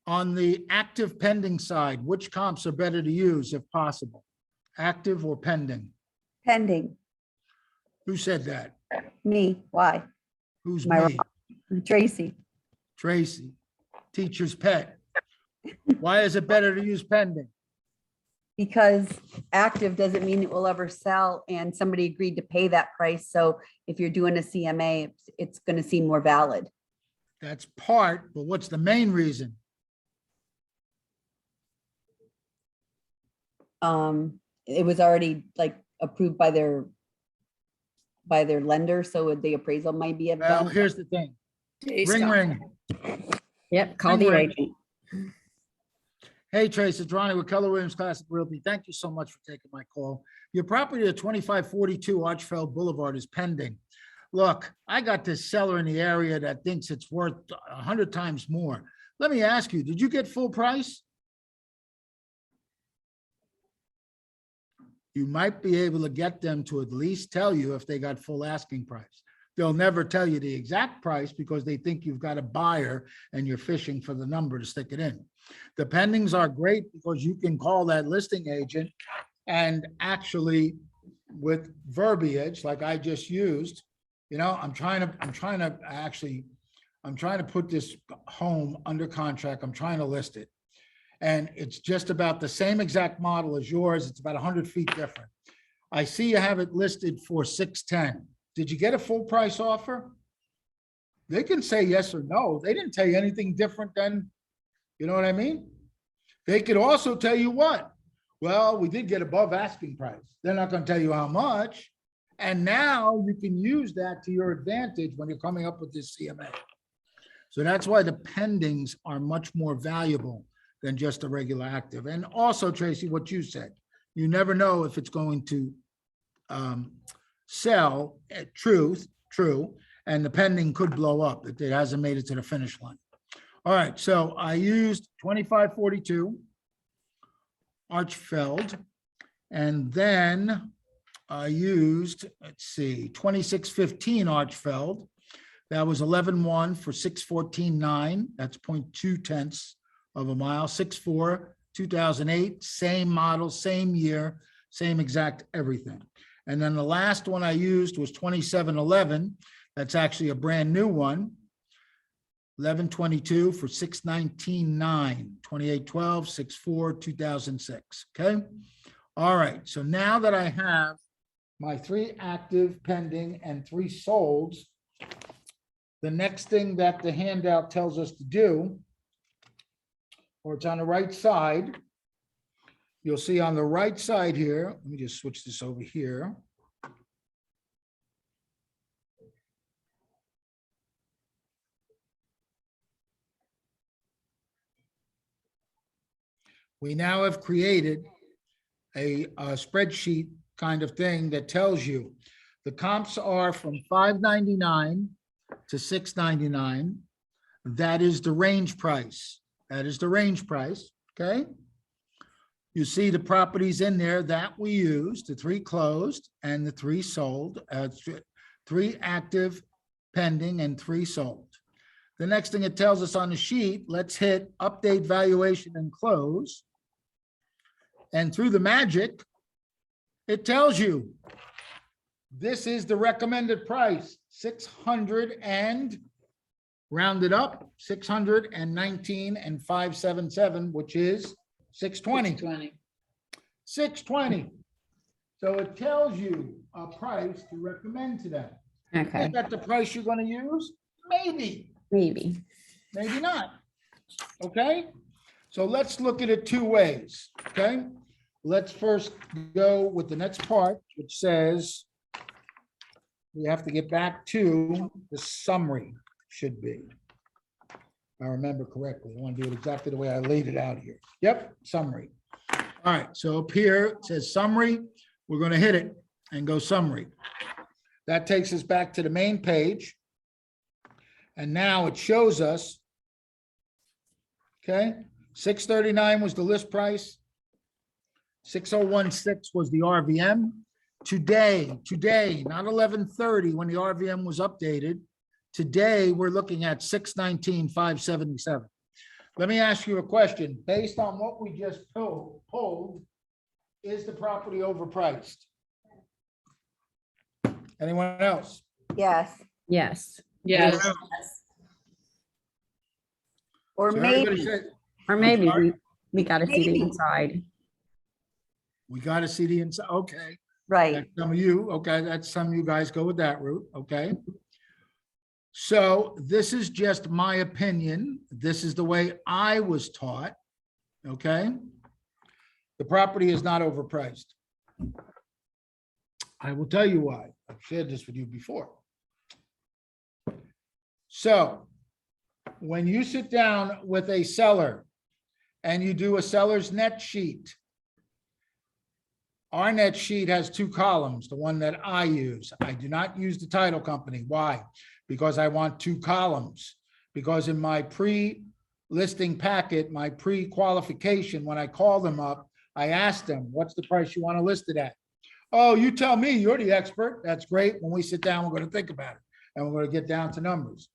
On the active pending side, which comps are better to use if possible? Active or pending? Pending. Who said that? Me. Why? Who's Am I me? Tracy. Tracy, teacher's pet. Why is it better to use pending? Because active doesn't mean it will ever sell and somebody agreed to pay that price. So if you're doing a CMA, it's going to seem more valid. That's part, but what's the main reason? It was already like approved by their lender, so the appraisal might be Well, done. here's the thing. Ring, ring. Yep, call Ring, the ring. agent. Hey, Trace, it's Ronnie with Keller Williams Classic Realty. Thank you so much for taking my call. Your property at 2542 Archfeld Boulevard is pending. Look, I got this seller in the area that thinks it's worth 100 times more. Let me ask you, did you get full price? You might be able to get them to at least tell you if they got full asking price. They'll never tell you the exact price because they think you've got a buyer and you're fishing for the number to stick it in. The pendings are great because you can call that listing agent and actually with verbiage like I just used, I'm trying to put this home under contract. I'm trying to list it. And it's just about the same exact model as yours. It's about 100 feet different. I see you have it listed for 610. Did you get a full price offer? They can say yes or no. They didn't tell you anything different than, you know what I mean? They could also tell you what? Well, we did get above asking price. They're not going to tell you how much. And now you can use that to your advantage when you're coming up with this CMA. So that's why the pendings are much more valuable than just a regular active. And also, Tracy, what you said, you never know if it's going to sell at true, and the pending could blow up if it hasn't made it to the finish line. All right, so I used 2542 Archfeld, and then I used, let's see, 2615 Archfeld. That was 11.1 for 614.9. That's 0.2 tenths of a mile. 6.4, 2008, same model, same year, same exact everything. And then the last one I used was 2711. That's actually a brand new one. 1122 for 619.9, 2812, 64, 2006. Okay. All right. So now that I have my 3 active, pending, and 3 solds, the next thing that the handout tells us to do, or it's on the right side, you'll see on the right side here, let me just switch this over here. We now have created a spreadsheet kind of thing that tells you the comps are from 599 to 699. That is the range price. That is the range price, okay? You see the properties in there that we used, the 3 closed and the 3 sold, 3 active, pending, and 3 sold. The next thing it tells us on the sheet, let's hit update valuation and close. And through the magic, it tells you this is the recommended price, 600 and rounded up, 619 and 577, which is 620. 620. So it tells you a price to recommend to them. Okay, Is that the price you're going to use? Maybe, maybe. maybe not. Okay. So let's look at it 2 ways. Okay. Let's first go with the next part, which says we have to get back to the summary, should be. If I remember correctly. I want to do it exactly the way I laid it out here. Yep, summary. All right, so up here it says summary. We're going to hit it and go summary. That takes us back to the main page. And now it shows us, okay, 639 was the list price. 6016 was the RVM. Today, not 1130 when the RVM was updated. Today, we're looking at 619,577. Let me ask you a question. Based on what we just pulled, is the property overpriced? Anyone else? Yes, Yes. Yes. or So everybody maybe, said, Or maybe sorry? we got to see the Maybe. inside. we got to see the inside. Okay. right. That's some of you, okay, that's some of you guys go with that route, okay? So this is just my opinion. This is the way I was taught, okay? The property is not overpriced. I will tell you why. I've shared this with you before. So when you sit down with a seller and you do a seller's net sheet, our net sheet has 2 columns, the one that I use. I do not use the title company. Why? Because I want 2 columns. Because in my pre-listing packet, my pre-qualification, when I call them up, I ask them, what's the price you want to list it at? Oh, you tell me, you're the expert. That's great. When we sit down, we're going to think about it. And we're going to get down to numbers.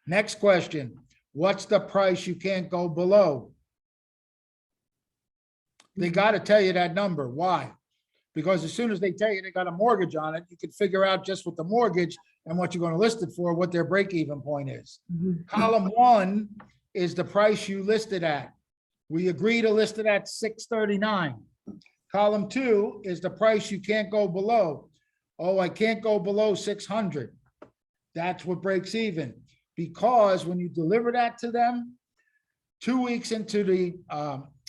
Next question, what's the price you can't go below? They got to tell you that number. Why? Because as soon as they tell you they got a mortgage on it, you can figure out just with the mortgage and what you're going to list it for, what their break-even point is. Column 1 is the price you listed at. We agree to list it at $639. Column 2 is the price you can't go below. Oh, I can't go below 600. That's what breaks even. Because when you deliver that to them, 2 weeks into the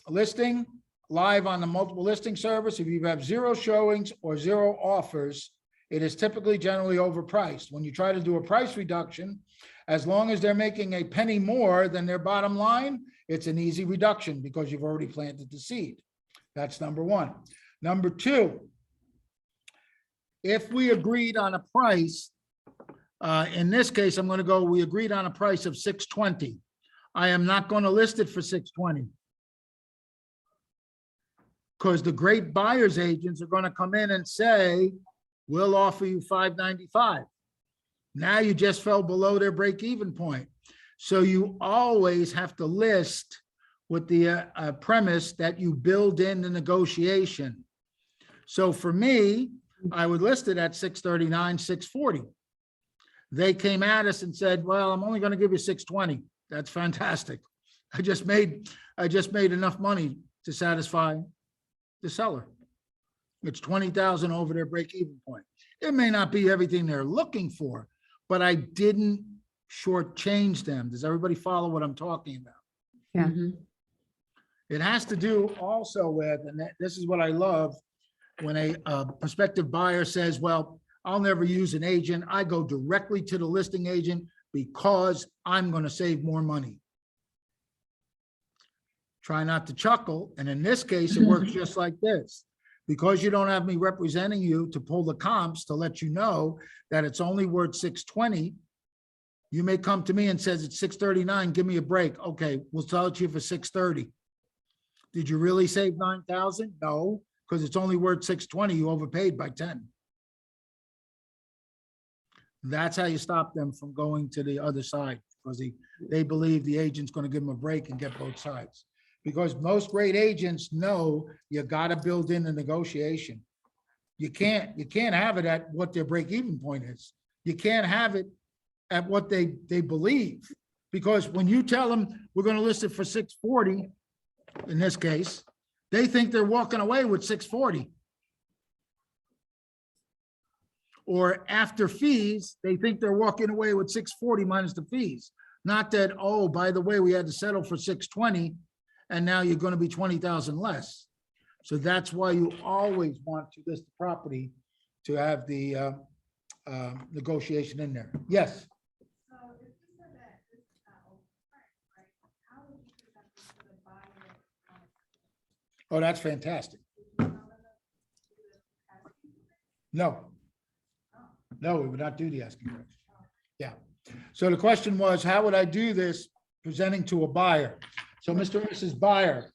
listing, live on the multiple listing service, if you have 0 showings or 0 offers, it is typically generally overpriced. When you try to do a price reduction, as long as they're making a penny more than their bottom line, it's an easy reduction because you've already planted the seed. That's number 1. Number 2, if we agreed on a price, in this case, I'm going to go, we agreed on a price of $620. I am not going to list it for $620. Because the great buyer's agents are going to come in and say, we'll offer you $595. Now you just fell below their break-even point. So you always have to list with the premise that you build in the negotiation. So for me, I would list it at $639, $640. They came at us and said, well, I'm only going to give you $620. That's fantastic. I just made enough money to satisfy the seller. It's $20,000 over their break-even point. It may not be everything they're looking for, but I didn't shortchange them. Does everybody follow what I'm talking about? Yeah. Mhm. It has to do also with, and this is what I love, when a prospective buyer says, well, I'll never use an agent. I go directly to the listing agent because I'm going to save more money. Try not to chuckle. And in this case, it works just like this. Because you don't have me representing you to pull the comps to let you know that it's only worth $620, you may come to me and says it's $639, give me a break. Okay, we'll sell it to you for $630. Did you really save $9,000? No, because it's only worth $620. You overpaid by 10. That's how you stop them from going to the other side, because they believe the agent's going to give them a break and get both sides. Because most great agents know you got to build in the negotiation. You can't have it at what their break-even point is. You can't have it at what they believe. Because when you tell them we're going to list it for $640, in this case, they think they're walking away with $640. Or after fees, they think they're walking away with $640 minus the fees. Not that, oh, by the way, we had to settle for $620 and now you're going to be $20,000 less. So that's why you always want to list the property to have the negotiation in there. Yes. So if you said that this is not overpriced, right? How would you present this to the buyer? Oh, that's fantastic. No. No, we would not do the asking price. Yeah. So the question was, how would I do this presenting to a buyer? So Mr. and Mrs. Buyer,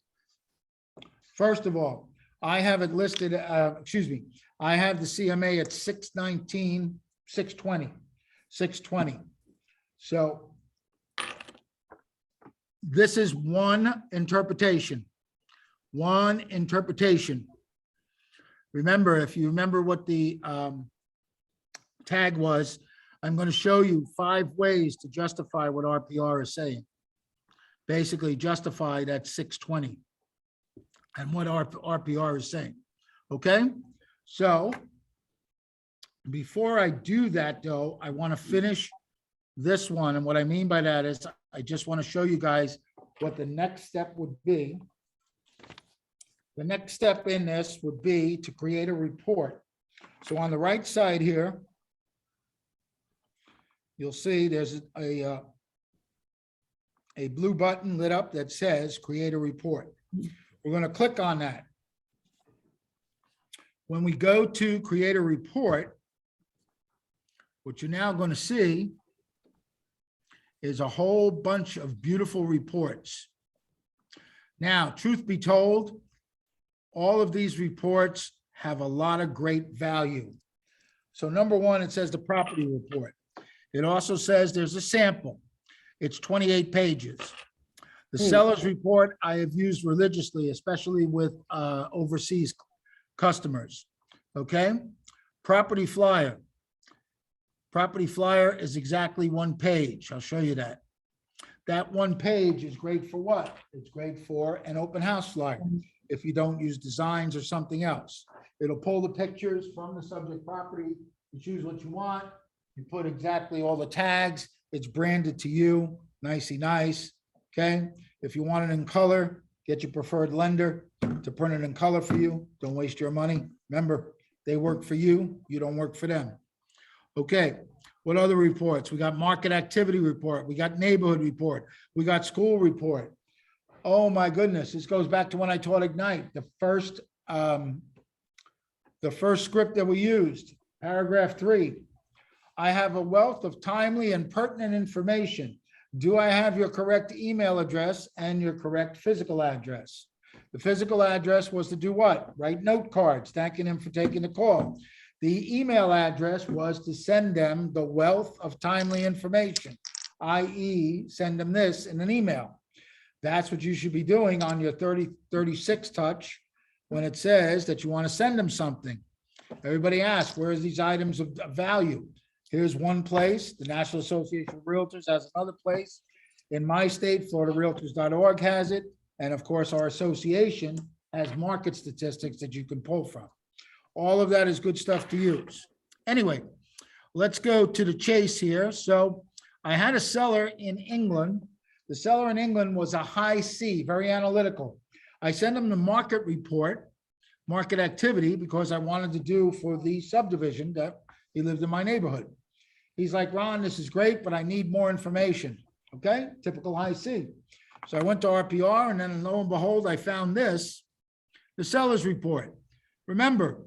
first of all, I have it listed, I have the CMA at 619, 620. So this is one interpretation. Remember, if you remember what the tag was, I'm going to show you 5 ways to justify what RPR is saying. Basically justify that 620 and what RPR is saying. Okay, so before I do that though, I want to finish this one. And what I mean by that is I just want to show you guys what the next step would be. The next step in this would be to create a report. So on the right side here, you'll see there's a blue button lit up that says create a report. We're going to click on that. When we go to create a report, what you're now going to see is a whole bunch of beautiful reports. Now, truth be told, all of these reports have a lot of great value. So number one, it says the property report. It also says there's a sample. It's 28 pages. The seller's report I have used religiously, especially with overseas customers. Okay? Property flyer. Property flyer is exactly 1 page. I'll show you that. That 1 page is great for what? It's great for an open house flyer. If you don't use designs or something else, it'll pull the pictures from the subject property. You choose what you want. You put exactly all the tags. It's branded to you, nicey nice. Okay. If you want it in color, get your preferred lender to print it in color for you. Don't waste your money. Remember, they work for you. You don't work for them. Okay. What other reports? We got market activity report. We got neighborhood report. We got school report. Oh my goodness. This goes back to when I taught Ignite. The first script that we used, paragraph 3. I have a wealth of timely and pertinent information. Do I have your correct email address and your correct physical address? The physical address was to do what? Write note cards, thanking them for taking the call. The email address was to send them the wealth of timely information, i.e. send them this in an email. That's what you should be doing on your 36 touch when it says that you want to send them something. Everybody asks, where is these items of value? Here's one place. The National Association of Realtors has another place. In my state, floridarealtors.org has it. And of course, our association has market statistics that you can pull from. All of that is good stuff to use. Anyway, let's go to the chase here. So I had a seller in England. The seller in England was a high C, very analytical. I sent him the market report, market activity, because I wanted to do for the subdivision that he lived in my neighborhood. He's like, Ron, this is great, but I need more information. Okay, typical high C. So I went to RPR, and then lo and behold, I found this, the seller's report. Remember,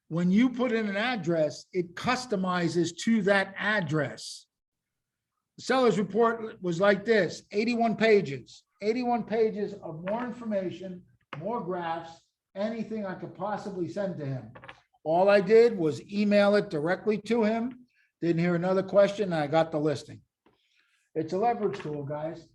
when you put in an address, it customizes to that address. The seller's report was like this, 81 pages of more information, more graphs, anything I could possibly send to him. All I did was email it directly to him. Didn't hear another question, and I got the listing. It's a leverage tool, guys.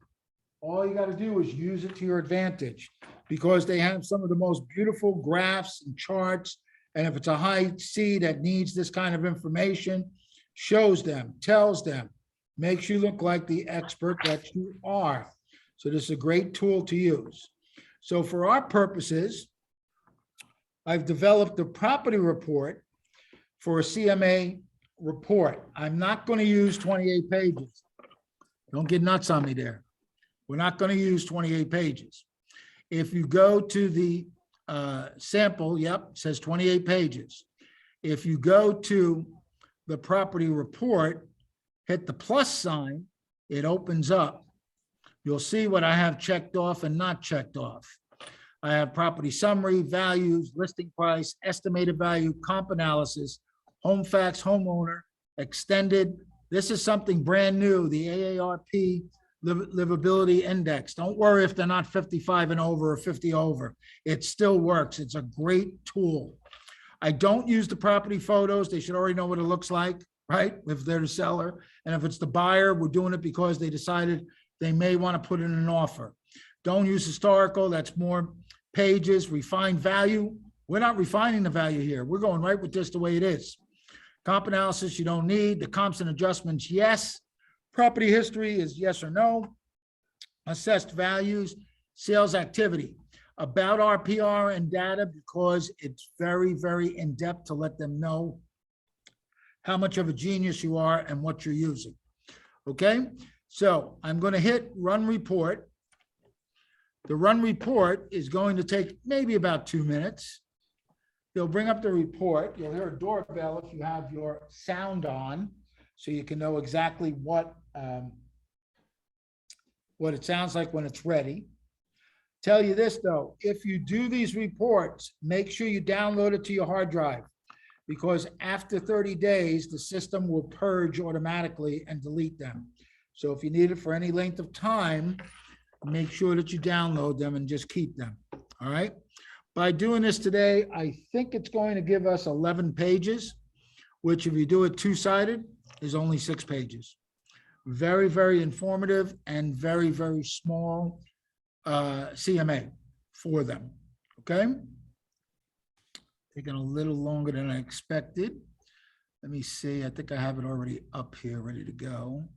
All you got to do is use it to your advantage because they have some of the most beautiful graphs and charts. And if it's a high C that needs this kind of information, shows them, tells them, makes you look like the expert that you are. So this is a great tool to use. So for our purposes, I've developed a property report for a CMA report. I'm not going to use 28 pages. Don't get nuts on me there. We're not going to use 28 pages. If you go to the sample, yep, it says 28 pages. If you go to the property report, hit the plus sign, it opens up. You'll see what I have checked off and not checked off. I have property summary, values, listing price, estimated value, comp analysis, home facts, homeowner, extended. This is something brand new, the AARP livability index. Don't worry if they're not 55 and over or 50 over. It still works. It's a great tool. I don't use the property photos. They should already know what it looks like, right? If they're the seller. And if it's the buyer, we're doing it because they decided they may want to put in an offer. Don't use historical. That's more pages. Refined value. We're not refining the value here. We're going right with this the way it is. Comp analysis, you don't need. The comps and adjustments, yes. Property history is yes or no. Assessed values, sales activity. About RPR and data because it's very, very in-depth to let them know how much of a genius you are and what you're using. Okay, so I'm going to hit run report. The run report is going to take maybe about 2 minutes. They'll bring up the report. You'll hear a doorbell if you have your sound on, so you can know exactly what it sounds like when it's ready. Tell you this though, if you do these reports, make sure you download it to your hard drive because after 30 days, the system will purge automatically and delete them. So if you need it for any length of time, make sure that you download them and just keep them. All right. By doing this today, I think it's going to give us 11 pages, which if you do it two-sided is only 6 pages. Very, very informative and very, very small. CMA for them, okay? Taking a little longer than I expected. Let me see, I think I have it already up here, ready to go.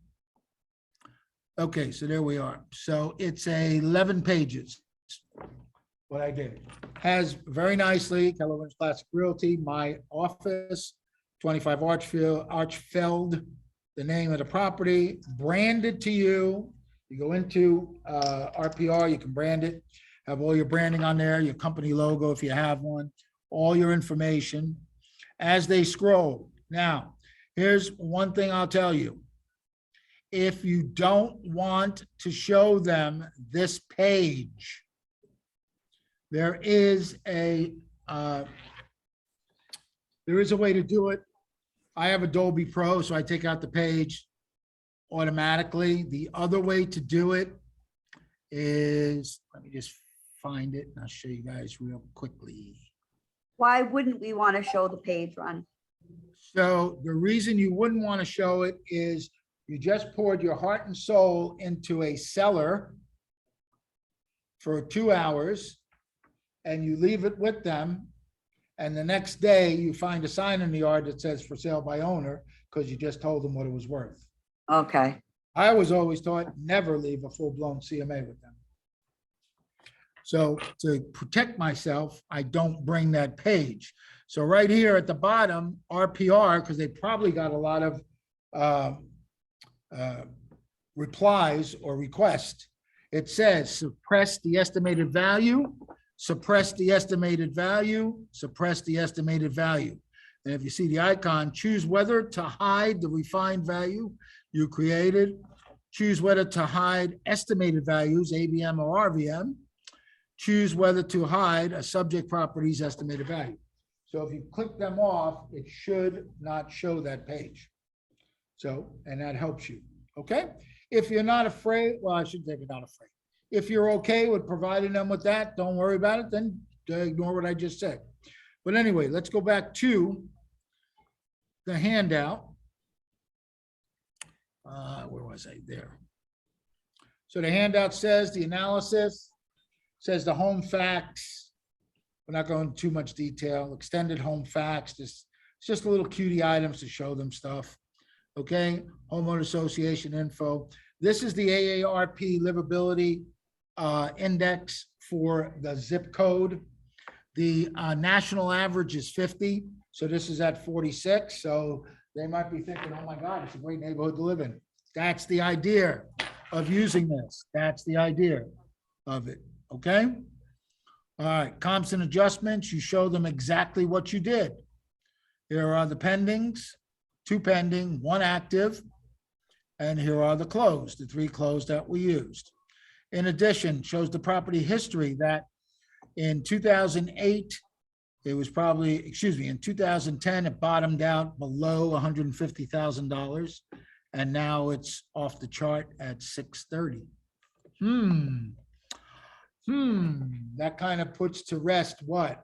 Okay, so there we are. So it's 11 pages. What I did has very nicely, Keller Williams Classic Realty, my office, 25 Archfeld, the name of the property, branded to you. You go into RPR, you can brand it, have all your branding on there, your company logo if you have one, all your information as they scroll. Now, here's one thing I'll tell you. If you don't want to show them this page, there is a way to do it. I have Adobe Pro, so I take out the page automatically. The other way to do it is, let me just find it and I'll show you guys real quickly. Why wouldn't we want to show the page, Ron? So the reason you wouldn't want to show it is you just poured your heart and soul into a cellar for 2 hours and you leave it with them. And the next day you find a sign in the yard that says for sale by owner because you just told them what it was worth. Okay, I was always taught never leave a full-blown CMA with them. So to protect myself, I don't bring that page. So right here at the bottom, RPR, because they probably got a lot of replies or requests, it says suppress the estimated value, suppress the estimated value, suppress the estimated value. And if you see the icon, choose whether to hide the refined value you created, choose whether to hide estimated values, AVM or RVM, choose whether to hide a subject property's estimated value. So if you click them off, it should not show that page. So, and that helps you, okay? If you're not afraid, well, I should say you're not afraid. If you're okay with providing them with that, don't worry about it, then ignore what I just said. But anyway, let's go back to the handout. Where was I? There. So the handout says the analysis, says the home facts. We're not going into too much detail. Extended home facts, it's just a little cutie items to show them stuff. Okay, homeowner association info. This is the AARP livability index for the zip code. The national average is 50, so this is at 46. So they might be thinking, oh my God, it's a great neighborhood to live in. That's the idea of using this. That's the idea of it, okay? All right, comps and adjustments, you show them exactly what you did. Here are the pendings, 2 pending, 1 active, and here are the closed, the 3 closed that we used. In addition, shows the property history that in 2008, it was probably, in 2010, it bottomed out below $150,000, and now it's off the chart at 630. That kind of puts to rest what?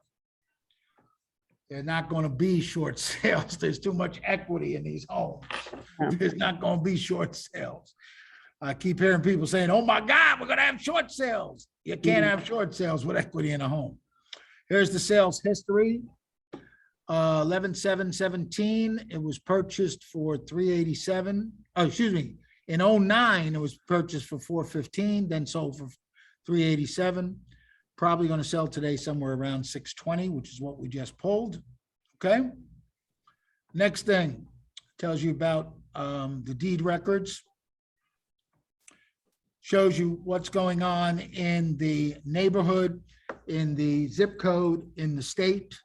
They're not going to be short sales. There's too much equity in these homes. There's not going to be short sales. I keep hearing people saying, oh my God, we're going to have short sales. You can't have short sales with equity in a home. Here's the sales history. 11/7/17, it was purchased for $387. Oh, excuse me. In 09, it was purchased for $415, then sold for $387. Probably going to sell today somewhere around $620, which is what we just pulled. Okay. Next thing tells you about the deed records. Shows you what's going on in the neighborhood, in the zip code, in the state.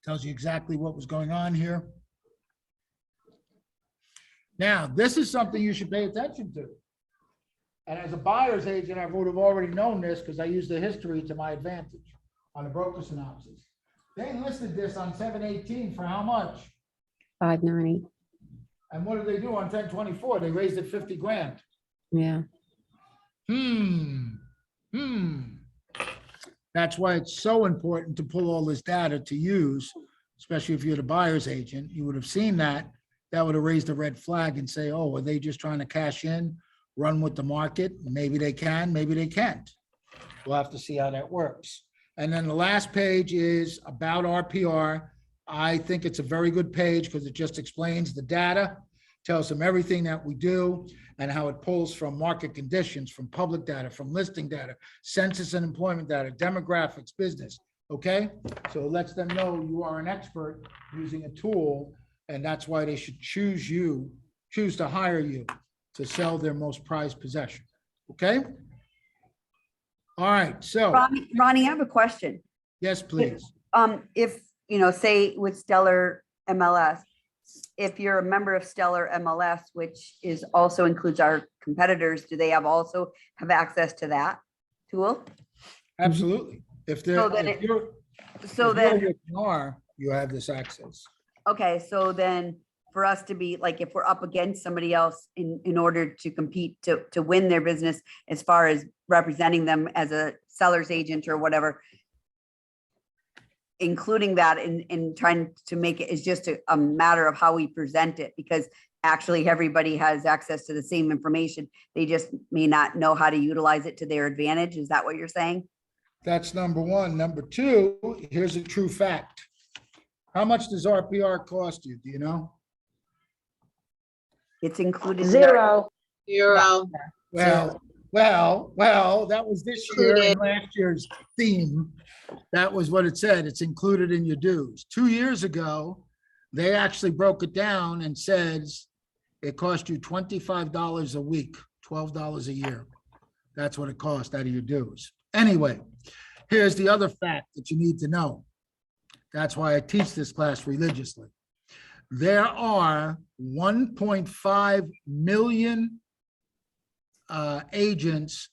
Tells you exactly what was going on here. Now, this is something you should pay attention to. And as a buyer's agent, I would have already known this because I use the history to my advantage on the broker synopsis. They listed this on 7/18 for how much? 590. And what did they do on 10/24? They raised it 50 grand. Yeah. That's why it's so important to pull all this data to use, especially if you're the buyer's agent. You would have seen that. That would have raised a red flag and say, oh, are they just trying to cash in? run with the market. Maybe they can, maybe they can't. We'll have to see how that works. And then the last page is about RPR. I think it's a very good page because it just explains the data, tells them everything that we do and how it pulls from market conditions, from public data, from listing data, census and employment data, demographics, business. Okay, so it lets them know you are an expert using a tool, and that's why they should choose to hire you to sell their most prized possession. Okay. All right, so Ronnie, I have a question. yes, please. If, say with Stellar MLS, if you're a member of Stellar MLS, which also includes our competitors, do they also have access to that tool? Absolutely. If they're, So then if you're, So if you're then, with NAR, you have this access. okay, so then for us to be like, if we're up against somebody else in order to compete to win their business, as far as representing them as a seller's agent or whatever, including that in trying to make it is just a matter of how we present it, because actually everybody has access to the same information. They just may not know how to utilize it to their advantage. Is that what you're saying? That's number one. Number two, here's a true fact. How much does RPR cost you? Do you know? It's included. in our- 0. Well, that was this year and Included. last year's theme. That was what it said. It's included in your dues. 2 years ago, they actually broke it down and says it cost you $25 a week, $12 a year. That's what it cost out of your dues. Anyway, here's the other fact that you need to know. That's why I teach this class religiously. There are 1.5 million agents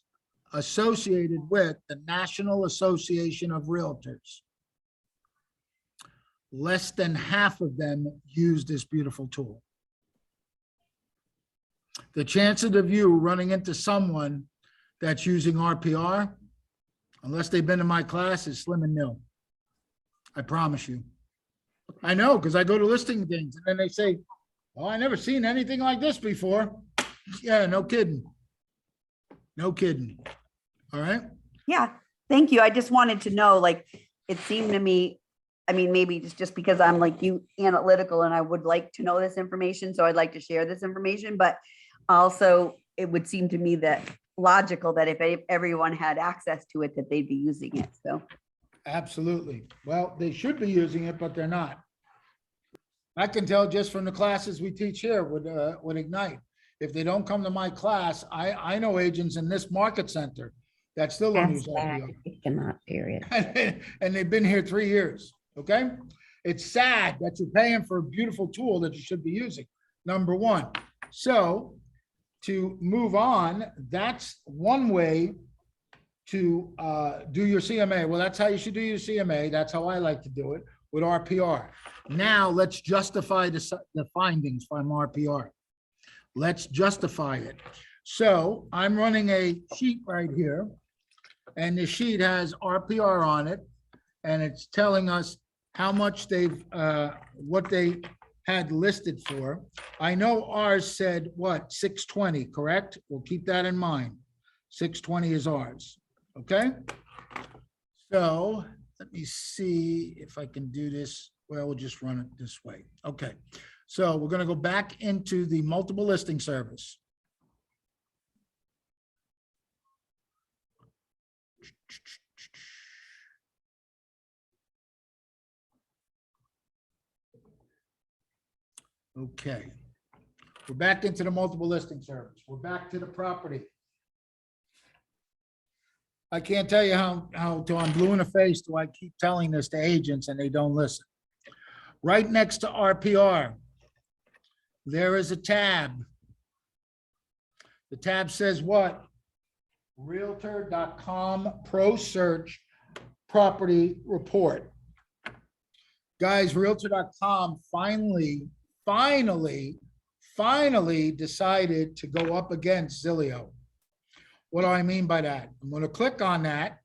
associated with the National Association of Realtors. Less than half of them use this beautiful tool. The chances of you running into someone that's using RPR, unless they've been in my class, is slim and nil. I promise you. I know, because I go to listing things and then they say, oh, I never seen anything like this before. Yeah, no kidding. No kidding. All right. Yeah, thank you. I just wanted to know, like, it seemed to me, I mean, maybe it's just because I'm like you, analytical, and I would like to know this information, so I'd like to share this information, but also it would seem to me that logical that if everyone had access to it, that they'd be using it, so. Absolutely. Well, they should be using it, but they're not. I can tell just from the classes we teach here with Ignite. If they don't come to my class, I know agents in this market center that still don't use That's bad. RPR. It cannot, period. And they've been here 3 years, okay? It's sad that you're paying for a beautiful tool that you should be using, number one. So to move on, that's one way to do your CMA. Well, that's how you should do your CMA. That's how I like to do it, with RPR. Now let's justify the findings from RPR. Let's justify it. So I'm running a sheet right here, and the sheet has RPR on it, and it's telling us how much they've, what they had listed for. I know ours said, what, 620, correct? We'll keep that in mind. 620 is ours, okay? So let me see if I can do this. Well, we'll just run it this way. Okay, so we're gonna go back into the multiple listing service. Okay, we're back into the multiple listing service. We're back to the property. I can't tell you how till I'm blue in the face do I keep telling this to agents and they don't listen. Right next to RPR, there is a tab. The tab says what? Realtor.com Pro Search Property Report. Guys, Realtor.com finally decided to go up against Zillow. What do I mean by that? I'm going to click on that.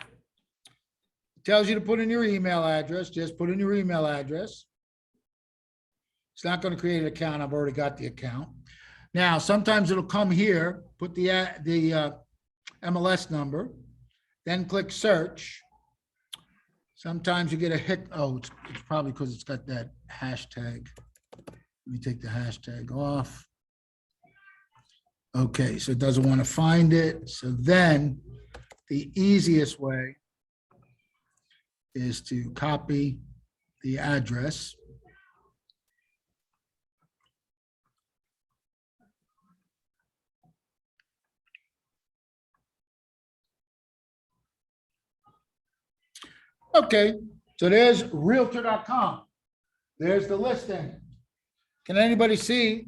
It tells you to put in your email address. Just put in your email address. It's not going to create an account. I've already got the account. Now, sometimes it'll come here, put the MLS number, then click search. Sometimes you get a hit. Oh, it's probably because it's got that hashtag. Let me take the hashtag off. Okay, so it doesn't want to find it. So then the easiest way is to copy the address. Okay, so there's realtor.com. There's the listing. Can anybody see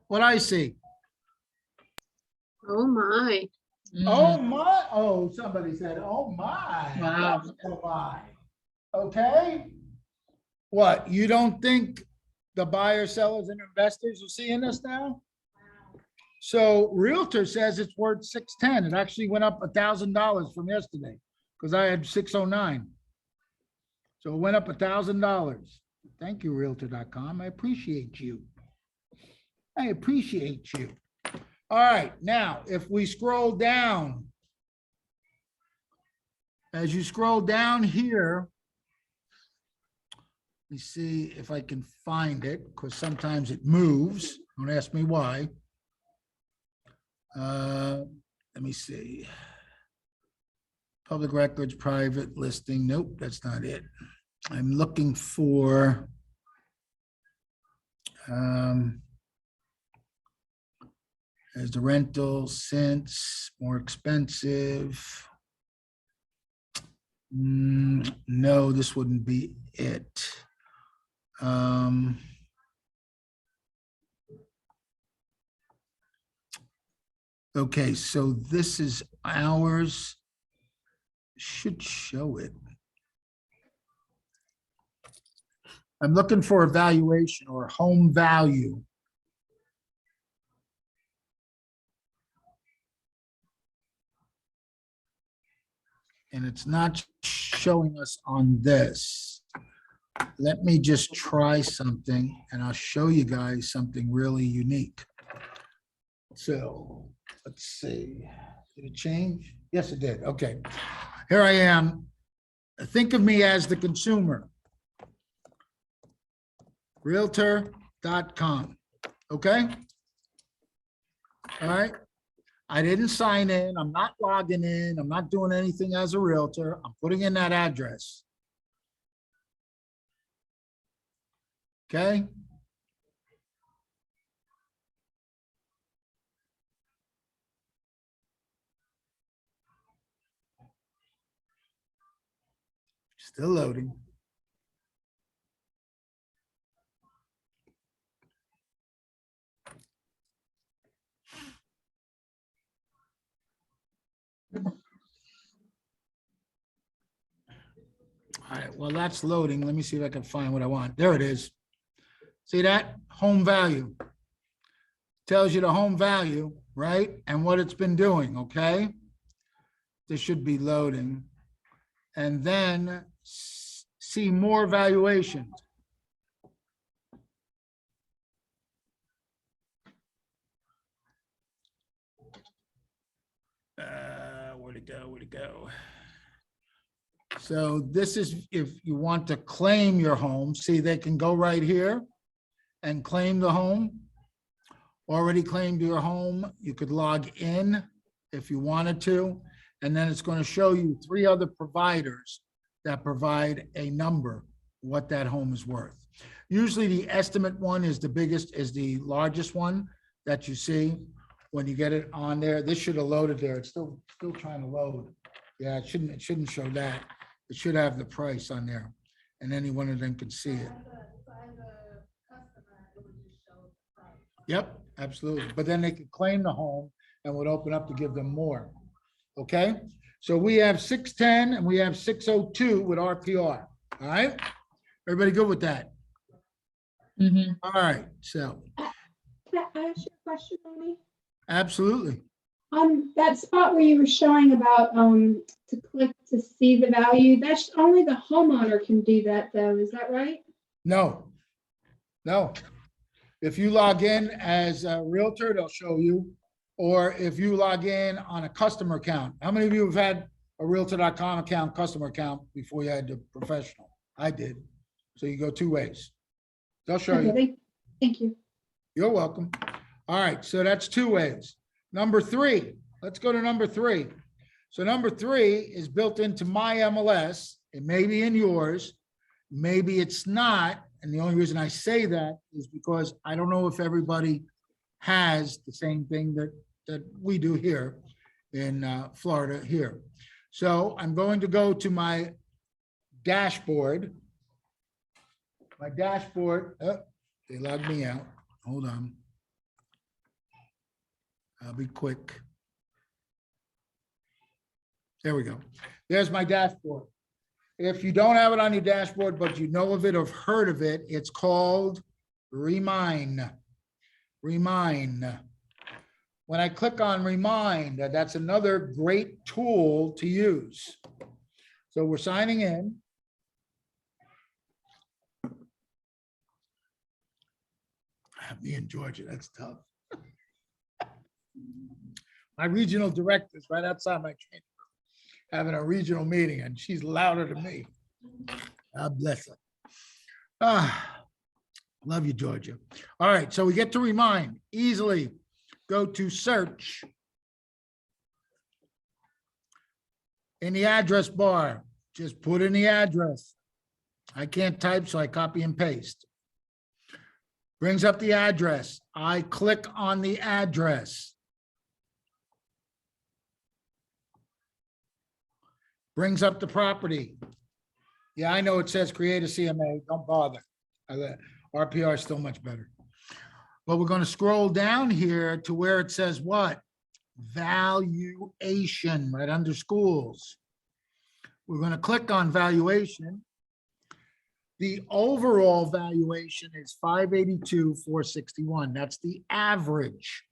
what I see? Oh, my. Oh my, oh, somebody said, oh my. Wow. Oh my. Okay. What, you don't think the buyers, sellers, and investors are seeing this now? So Realtor says it's worth 610. It actually went up $1,000 from yesterday because I had 609. So it went up $1,000. Thank you, Realtor.com. I appreciate you. I appreciate you. All right, now, if we scroll down, as you scroll down here, let me see if I can find it, because sometimes it moves. Don't ask me why. Let me see. Public records, private listing. Nope, that's not it. I'm looking for there's the rental since more expensive. No, this wouldn't be it. Okay, so this is ours. Should show it. I'm looking for a valuation or home value. And it's not showing us on this. Let me just try something and I'll show you guys something really unique. So let's see, did it change? Yes, it did. Okay, here I am. Think of me as the consumer. Realtor.com, okay? All right. I didn't sign in. I'm not logging in. I'm not doing anything as a realtor. I'm putting in that address. Okay. Still loading. All right, well, that's loading. Let me see if I can find what I want. There it is. See that? Home value. Tells you the home value, right? And what it's been doing, okay? This should be loading. And then see more valuations. Where'd it go? Where'd it go? So this is if you want to claim your home. See, they can go right here and claim the home. Already claimed your home. You could log in if you wanted to. And then it's going to show you 3 other providers that provide a number, what that home is worth. Usually the estimate one is the biggest, is the largest one that you see when you get it on there. This should have loaded there. It's still trying to load. Yeah, it shouldn't show that. It should have the price on there, and any one of them can see it. Yep, absolutely. But then they could claim the home and would open up to give them more. Okay, so we have 610 and we have 602 with RPR. All right, everybody good with that? All right, so Can I ask you a question, Tony? absolutely. On that spot where you were showing about to click to see the value, that's only the homeowner can do that though, is that right? No, If you log in as a realtor, they'll show you. Or if you log in on a customer account. How many of you have had a Realtor.com account, customer account before you had the professional? I did. So you go two ways. They'll show Okay, you. thank you. You're welcome. All right, so that's two ways. Number three, let's go to number three. So number three is built into my MLS. It may be in yours, maybe it's not. And the only reason I say that is because I don't know if everybody has the same thing that we do here in Florida here. So I'm going to go to my dashboard. My dashboard, oh, they logged me out. Hold on. I'll be quick. There we go. There's my dashboard. If you don't have it on your dashboard, but you know of it or have heard of it, it's called Remine. Remine. When I click on Remine, that's another great tool to use. So we're signing in. Me in Georgia, that's tough. My regional director's right outside my training room, having a regional meeting, and she's louder than me. God bless her. Love you, Georgia. All right, so we get to Remine. Easily go to search. In the address bar, just put in the address. I can't type, so I copy and paste. Brings up the address. I click on the address. Brings up the property. Yeah, I know it says create a CMA. Don't bother. RPR is still much better. But we're going to scroll down here to where it says what? Valuation, right under schools. We're going to click on valuation. The overall valuation is 582,461. That's the average.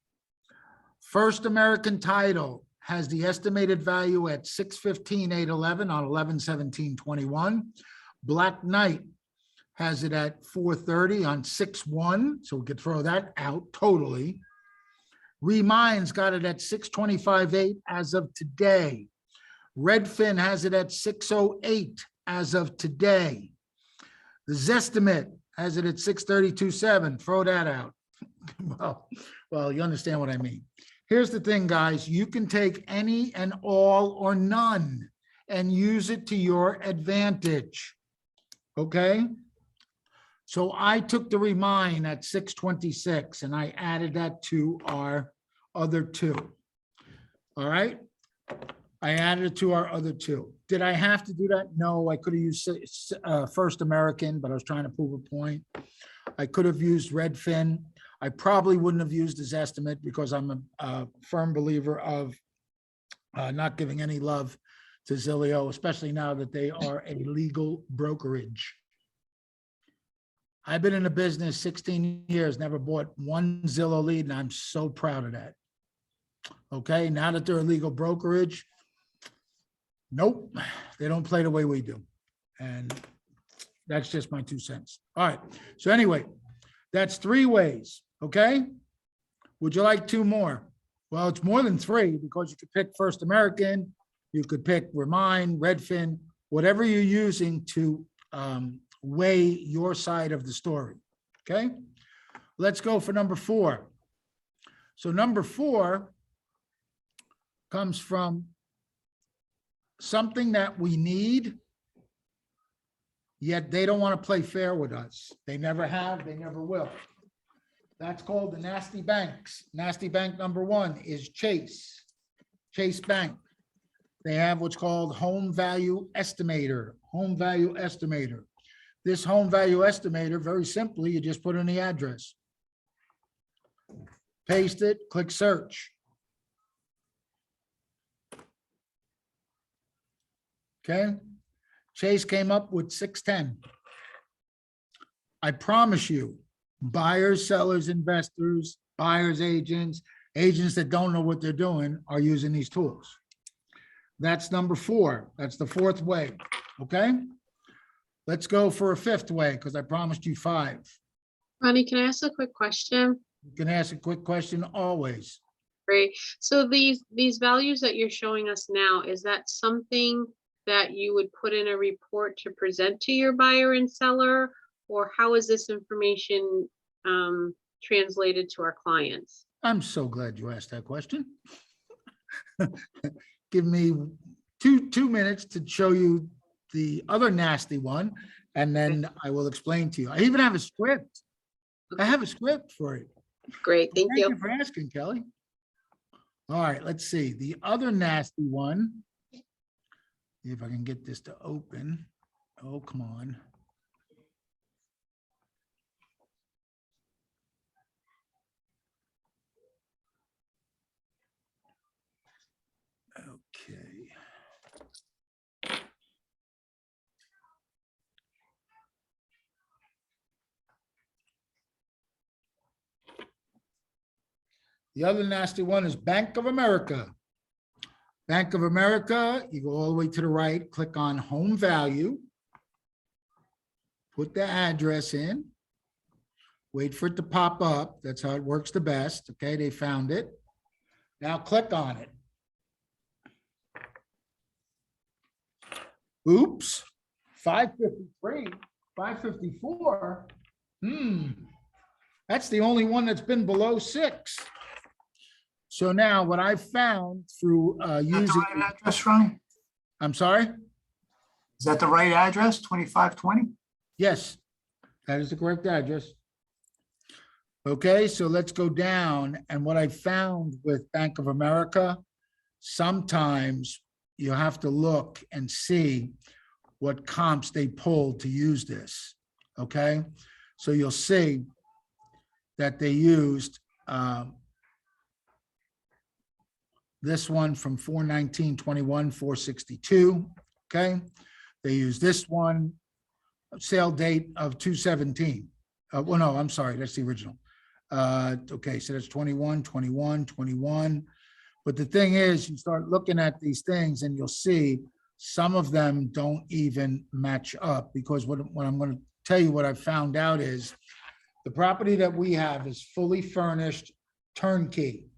First American Title has the estimated value at 615,811 on 11/17/21. Black Knight has it at 430 on 6/1, so we could throw that out totally. Remine's got it at 625,800 as of today. Redfin has it at 608 as of today. The Zestimate has it at 632,700. Throw that out. Well, you understand what I mean. Here's the thing, guys. You can take any and all or none and use it to your advantage. Okay? So I took the Remine at 626 and I added that to our other two. All right? I added it to our other two. Did I have to do that? No, I could have used First American, but I was trying to prove a point. I could have used Redfin. I probably wouldn't have used his estimate because I'm a firm believer of not giving any love to Zillow, especially now that they are a legal brokerage. I've been in the business 16 years, never bought one Zillow lead, and I'm so proud of that. Okay, now that they're a legal brokerage, nope, they don't play the way we do. And that's just my 2 cents. All right, so anyway, that's 3 ways, okay? Would you like 2 more? Well, it's more than 3 because you could pick First American, you could pick Remine, Redfin, whatever you're using to weigh your side of the story, okay? Let's go for number 4. So number 4 comes from something that we need, yet they don't want to play fair with us. They never have, they never will. That's called the nasty banks. Nasty bank number 1 is Chase Bank. They have what's called home value estimator, home value estimator. This home value estimator, very simply, you just put in the address. Paste it, click search. Okay, Chase came up with 610. I promise you, buyers, sellers, investors, buyers, agents that don't know what they're doing are using these tools. That's number 4. That's the 4th way, okay? Let's go for a 5th way because I promised you 5. Ronnie, can I ask a quick question? You can ask a quick question always. Great. So these values that you're showing us now, is that something that you would put in a report to present to your buyer and seller? Or how is this information translated to our clients? I'm so glad you asked that question. Give me two minutes to show you the other nasty one, and then I will explain to you. I even have a script. I have a script for you. Great, thank Thank you. you for asking, Kelly. All right, let's see. The other nasty one, if I can get this to open. Oh, come on. Okay. The other nasty one is Bank of America. Bank of America, you go all the way to the right, click on home value. Put the address in. Wait for it to pop up. That's how it works the best. Okay, they found it. Now click on it. Oops, 553, 554. That's the only one that's been below 6. So now what I found through using. Address, Ronnie? I'm sorry? Is that the right address, 2520? Yes, that is the correct address. Okay, so let's go down. And what I found with Bank of America, sometimes you have to look and see what comps they pulled to use this. Okay, so you'll see that they used this one from 4/19/21, 462. Okay, they used this one, sale date of 2/17. Well, no, I'm sorry, that's the original. Okay, so that's 21, 21, 21. But the thing is, you start looking at these things and you'll see some of them don't even match up, because what I'm going to tell you, what I found out is the property that we have is fully furnished, turnkey.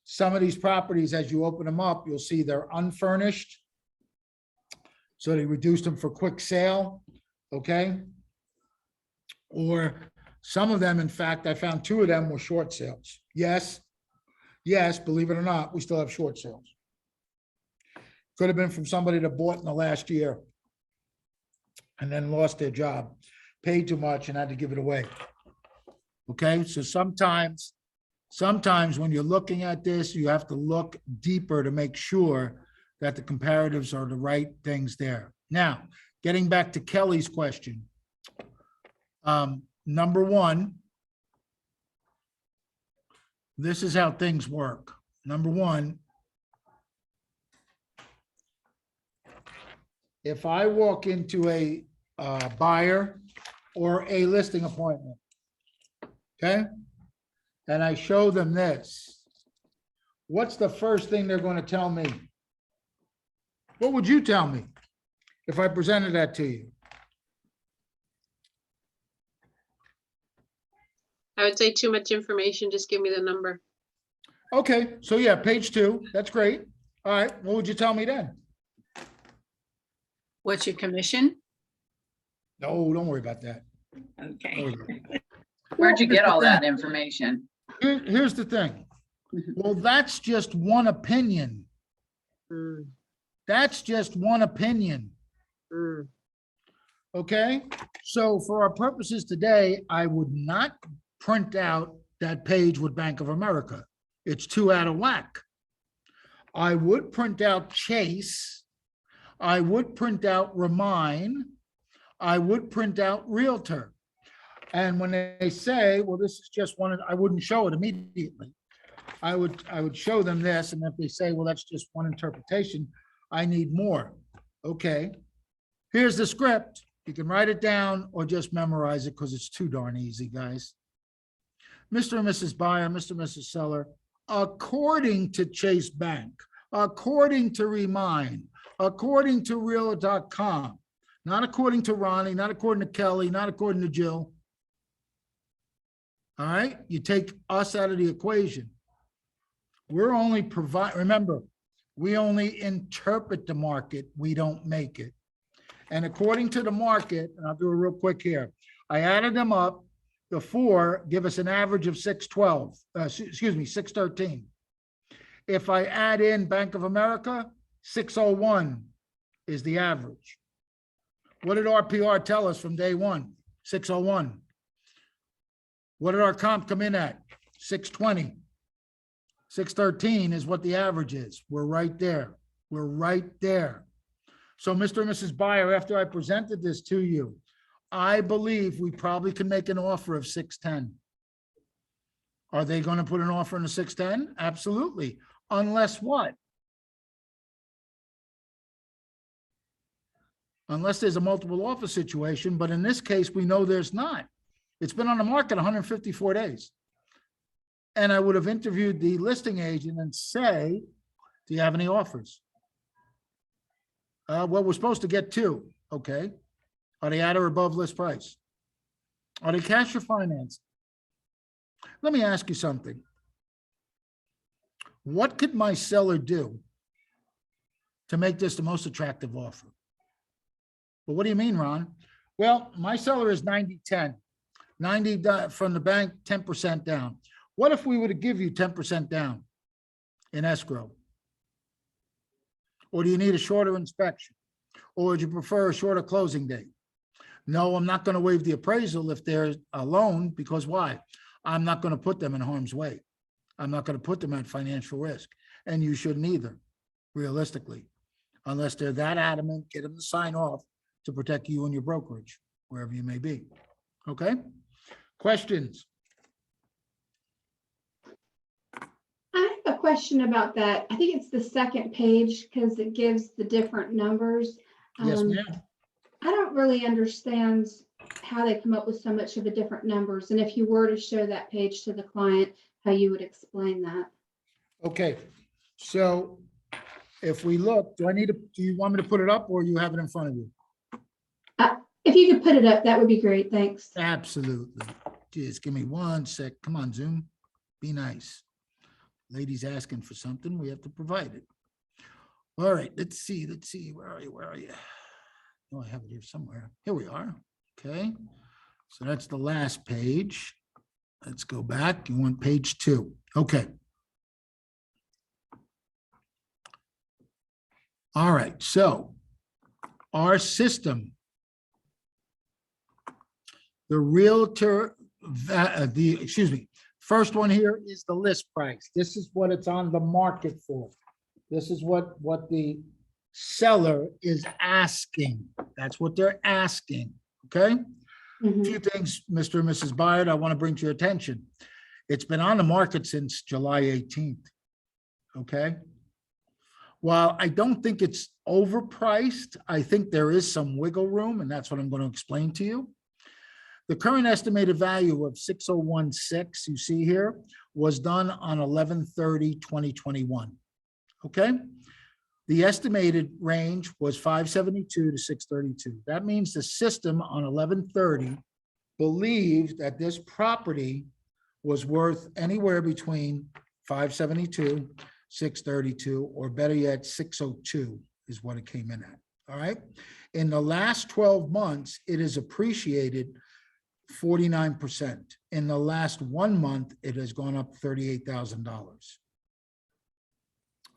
Some of these properties, as you open them up, you'll see they're unfurnished. So they reduced them for quick sale, okay? Or some of them, in fact, I found 2 of them were short sales. Yes, believe it or not, we still have short sales. Could have been from somebody that bought in the last year and then lost their job, paid too much and had to give it away. Okay, so sometimes when you're looking at this, you have to look deeper to make sure that the comparatives are the right things there. Now, getting back to Kelly's question. Number one, this is how things work. Number one, if I walk into a buyer or a listing appointment, okay, and I show them this, what's the first thing they're going to tell me? What would you tell me if I presented that to you? I would say too much information, just give me the number. Okay, so yeah, page 2, that's great. All right, what would you tell me then? What's your commission? No, don't worry about that. Okay. Where'd you get all that information? Here's the thing. Well, that's just one opinion. That's just one opinion. Okay, so for our purposes today, I would not print out that page with Bank of America. It's too out of whack. I would print out Chase. I would print out Remine. I would print out Realtor. And when they say, well, this is just one, I wouldn't show it immediately. I would show them this, and if they say, well, that's just one interpretation, I need more. Okay, here's the script. You can write it down or just memorize it because it's too darn easy, guys. Mr. and Mrs. Buyer, Mr. and Mrs. Seller, according to Chase Bank, according to Remine, according to Realtor.com, not according to Ronnie, not according to Kelly, not according to Jill. All right, you take us out of the equation. We're only remember, we only interpret the market, we don't make it. And according to the market, and I'll do it real quick here, I added them up. The four give us an average of 612, excuse me, 613. If I add in Bank of America, 601 is the average. What did RPR tell us from day one? 601. What did our comp come in at? 620. 613 is what the average is. We're right there. We're right there. So Mr. and Mrs. Buyer, after I presented this to you, I believe we probably can make an offer of 610. Are they going to put an offer in a 610? Absolutely. Unless what? Unless there's a multiple offer situation, but in this case, we know there's not. It's been on the market 154 days. And I would have interviewed the listing agent and say, do you have any offers? Well, we're supposed to get two. Okay. Are they at or above list price? Are they cash or finance? Let me ask you something. What could my seller do to make this the most attractive offer? Well, what do you mean, Ron? Well, my seller is 90-10. 90 from the bank, 10% down. What if we were to give you 10% down in escrow? Or do you need a shorter inspection? Or would you prefer a shorter closing date? No, I'm not going to waive the appraisal if they're a loan, because why? I'm not going to put them in harm's way. I'm not going to put them at financial risk. And you shouldn't either, realistically. Unless they're that adamant, get them to sign off to protect you and your brokerage, wherever you may be. Okay? Questions? I have a question about that. I think it's the second page because it gives the different numbers. Yes, ma'am. I don't really understand how they come up with so much of the different numbers. And if you were to show that page to the client, how you would explain that. Okay, so if we look, do you want me to put it up or you have it in front of you? If you could put it up, that would be great. Thanks. Absolutely. Just give me 1 sec. Come on, Zoom. Be nice. Lady's asking for something. We have to provide it. All right, let's see. Where are you? Oh, I have it here somewhere. Here we are. Okay. So that's the last page. Let's go back. You want page 2. Okay. All right. So our system, the realtor, first one here is the list price. This is what it's on the market for. This is what the seller is asking. That's what they're asking. Okay. A few things, Mr. and Mrs. Byard, I want to bring to your attention. It's been on the market since July 18th. Okay. While I don't think it's overpriced, I think there is some wiggle room, and that's what I'm going to explain to you. The current estimated value of 6016 you see here was done on 11/30/2021. Okay. The estimated range was 572 to 632. That means the system on 11/30 believed that this property was worth anywhere between 572, 632, or better yet, 602 is what it came in at. All right. In the last 12 months, it has appreciated 49%. In the last 1 month, it has gone up $38,000.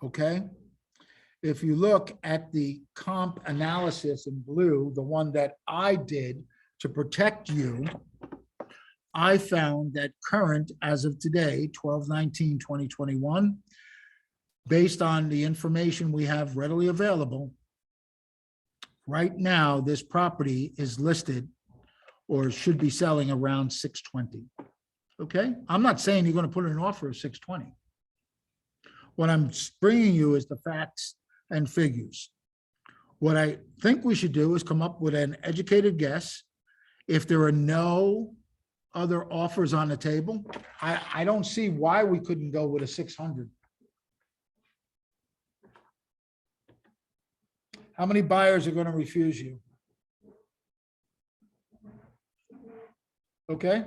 Okay. If you look at the comp analysis in blue, the one that I did to protect you, I found that current as of today, 12/19/2021, based on the information we have readily available, right now, this property is listed or should be selling around 620. Okay. I'm not saying you're going to put in an offer of 620. What I'm bringing you is the facts and figures. What I think we should do is come up with an educated guess. If there are no other offers on the table, I don't see why we couldn't go with a 600. How many buyers are going to refuse you? Okay.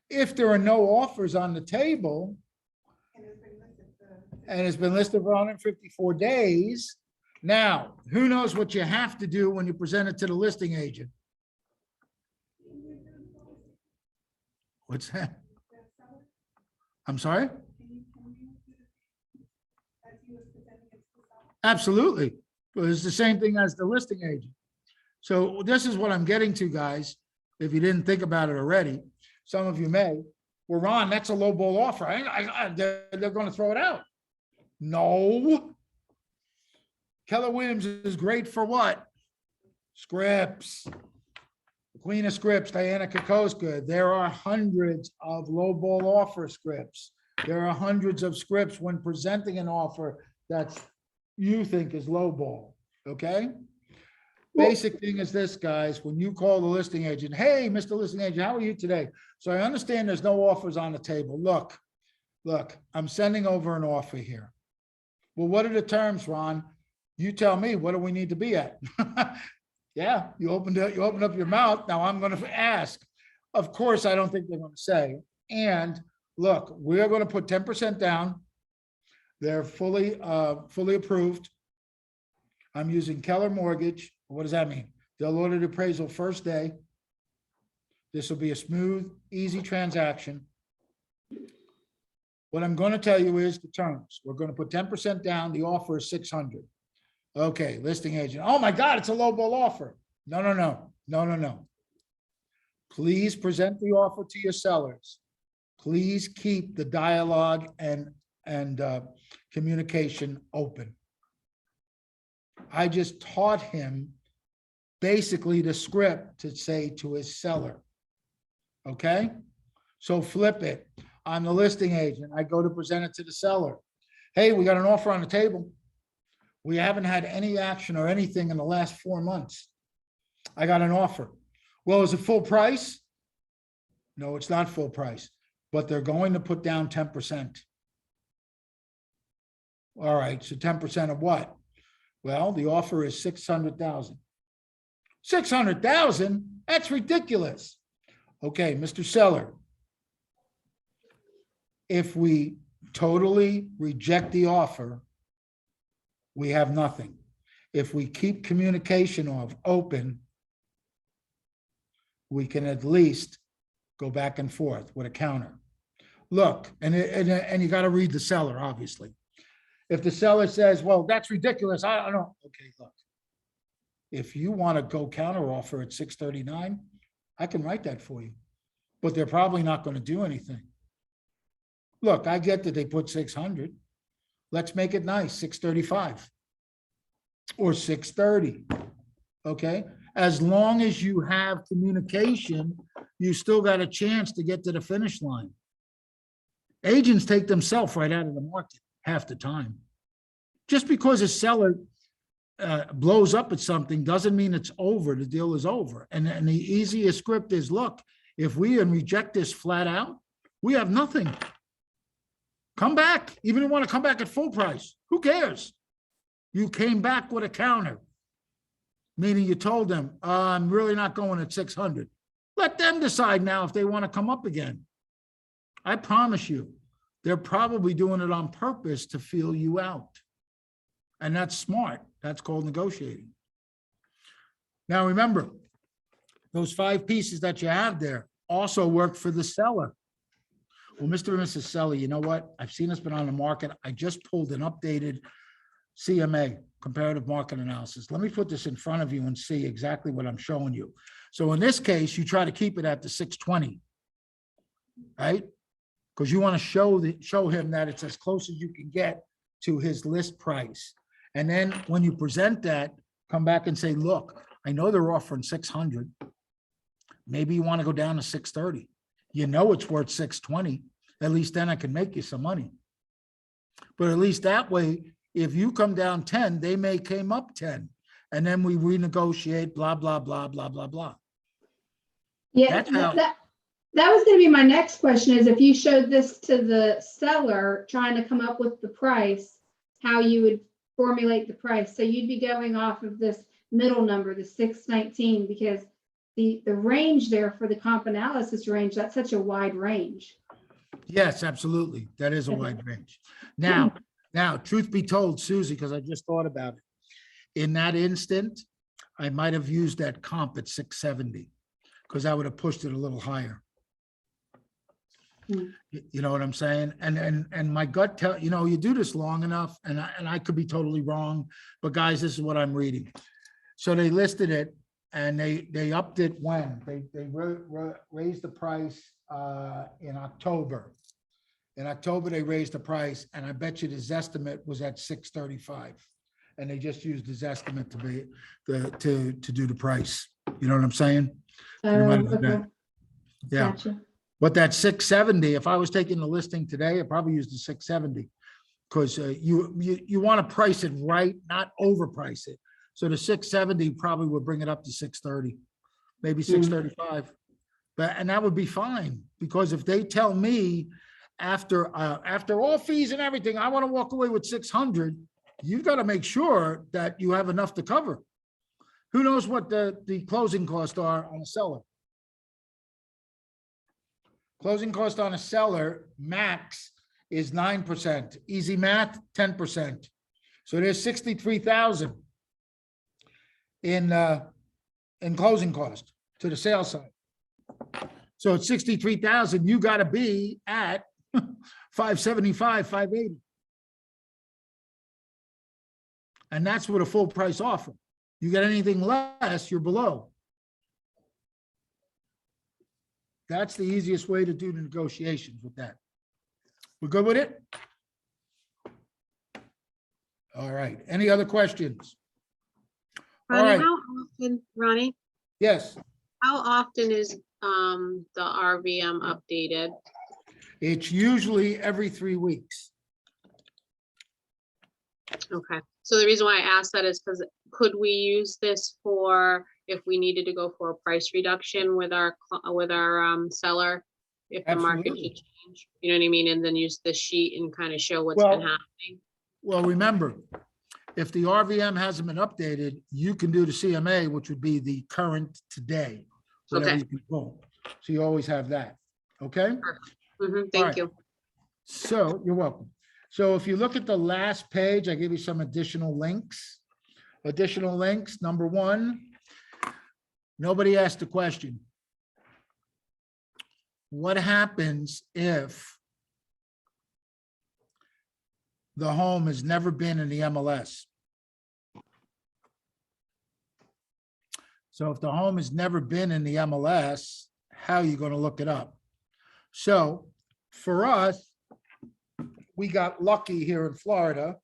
If there are no offers on the table and it's been listed for 154 days, now, who knows what you have to do when you present it to the listing agent? What's that? I'm sorry? Absolutely. But it's the same thing as the listing agent. So this is what I'm getting to, guys. If you didn't think about it already, some of you may. Well, Ron, that's a low ball offer. They're going to throw it out. No. Keller Williams is great for what? Scripts. The Queen of Scripts, Diana Kokoska. There are hundreds of low ball offer scripts. There are hundreds of scripts when presenting an offer that's you think is low ball. Okay? Basic thing is this, guys, when you call the listing agent, hey, Mr. Listing Agent, how are you today? So I understand there's no offers on the table. Look, I'm sending over an offer here. Well, what are the terms, Ron? You tell me, what do we need to be at? Yeah, you opened up your mouth. Now I'm going to ask. Of course, I don't think they're going to say. And look, we're going to put 10% down. They're fully approved. I'm using Keller Mortgage. What does that mean? They'll order the appraisal first day. This will be a smooth, easy transaction. What I'm going to tell you is the terms. We're going to put 10% down. The offer is 600. Okay, listing agent. Oh my God, it's a low ball offer. No. Please present the offer to your sellers. Please keep the dialogue and communication open. I just taught him basically the script to say to his seller. Okay? So flip it. I'm the listing agent. I go to present it to the seller. Hey, we got an offer on the table. We haven't had any action or anything in the last 4 months. I got an offer. Well, is it full price? No, it's not full price, but they're going to put down 10%. All right, so 10% of what? Well, the offer is 600,000. 600,000? That's ridiculous. Okay, Mr. Seller. If we totally reject the offer, we have nothing. If we keep communication open, we can at least go back and forth with a counter. Look, and you got to read the seller, obviously. If the seller says, well, that's ridiculous, I don't know. Okay, look, if you want to go counter offer at 639, I can write that for you, but they're probably not going to do anything. Look, I get that they put 600. Let's make it nice, 635 or 630. Okay. As long as you have communication, you still got a chance to get to the finish line. Agents take themselves right out of the market half the time. Just because a seller blows up at something doesn't mean it's over. The deal is over. And the easiest script is, look, if we reject this flat out, we have nothing. Come back. Even if you want to come back at full price, who cares? You came back with a counter, meaning you told them, I'm really not going at 600. Let them decide now if they want to come up again. I promise you, they're probably doing it on purpose to feel you out. And that's smart. That's called negotiating. Now, remember, those 5 pieces that you have there also work for the seller. Well, Mr. and Mrs. Seller, you know what? I've seen it's been on the market. I just pulled an updated CMA, comparative market analysis. Let me put this in front of you and see exactly what I'm showing you. So in this case, you try to keep it at the 620, right? Because you want to show him that it's as close as you can get to his list price. And then when you present that, come back and say, look, I know they're offering 600. Maybe you want to go down to 630. You know it's worth 620. At least then I can make you some money. But at least that way, if you come down 10, they may came up 10. And then we renegotiate, blah, blah, blah, blah, blah, blah. Yeah, that was going to be my next question, is if you showed this to the seller trying to come up with the price, how you would formulate the price. So you'd be going off of this middle number, the 619, because the range there for the comp analysis range, that's such a wide range. Yes, absolutely. That is a wide range. Now, truth be told, Susie, because I just thought about it. In that instant, I might have used that comp at 670 because I would have pushed it a little higher. Hmm. You know what I'm saying? And my gut tell, you do this long enough, and I could be totally wrong, but guys, this is what I'm reading. So they listed it and they upped it when? They raised the price in October. In October, they raised the price, and I bet you his estimate was at 635. And they just used his estimate to be to do the price. You know what I'm saying? You might have done that. Okay. Yeah. Gotcha. But that 670, if I was taking the listing today, I'd probably use the 670 because you want to price it right, not overprice it. So the 670 probably would bring it up to 630, maybe 635. And that would be fine, because if they tell me after all fees and everything, I want to walk away with 600, you've got to make sure that you have enough to cover. Who knows what the closing costs are on a seller? Closing cost on a seller max is 9%. Easy math, 10%. So there's 63,000 in closing cost to the sales side. So it's 63,000. You got to be at 575, 580. And that's what a full price offer. You get anything less, you're below. That's the easiest way to do the negotiations with that. We're good with it? All right. Any other questions? All Ronnie, right. how often, Ronnie, Yes, how often is the RVM updated? it's usually every 3 weeks. Okay, so the reason why I asked that is because could we use this for if we needed to go for a price reduction with our seller? If the market Absolutely. should change, you know what I mean? And then use this sheet and kind of show what's been Well, happening. Well, remember, if the RVM hasn't been updated, you can do the CMA, which would be the current today. Whatever Okay. you can pull. So you always have that. Okay? Thank right. you. So you're welcome. So if you look at the last page, I give you some additional links. Additional links. Number one, nobody asked the question. What happens if the home has never been in the MLS? So if the home has never been in the MLS, how are you going to look it up? So for us, we got lucky here in Florida.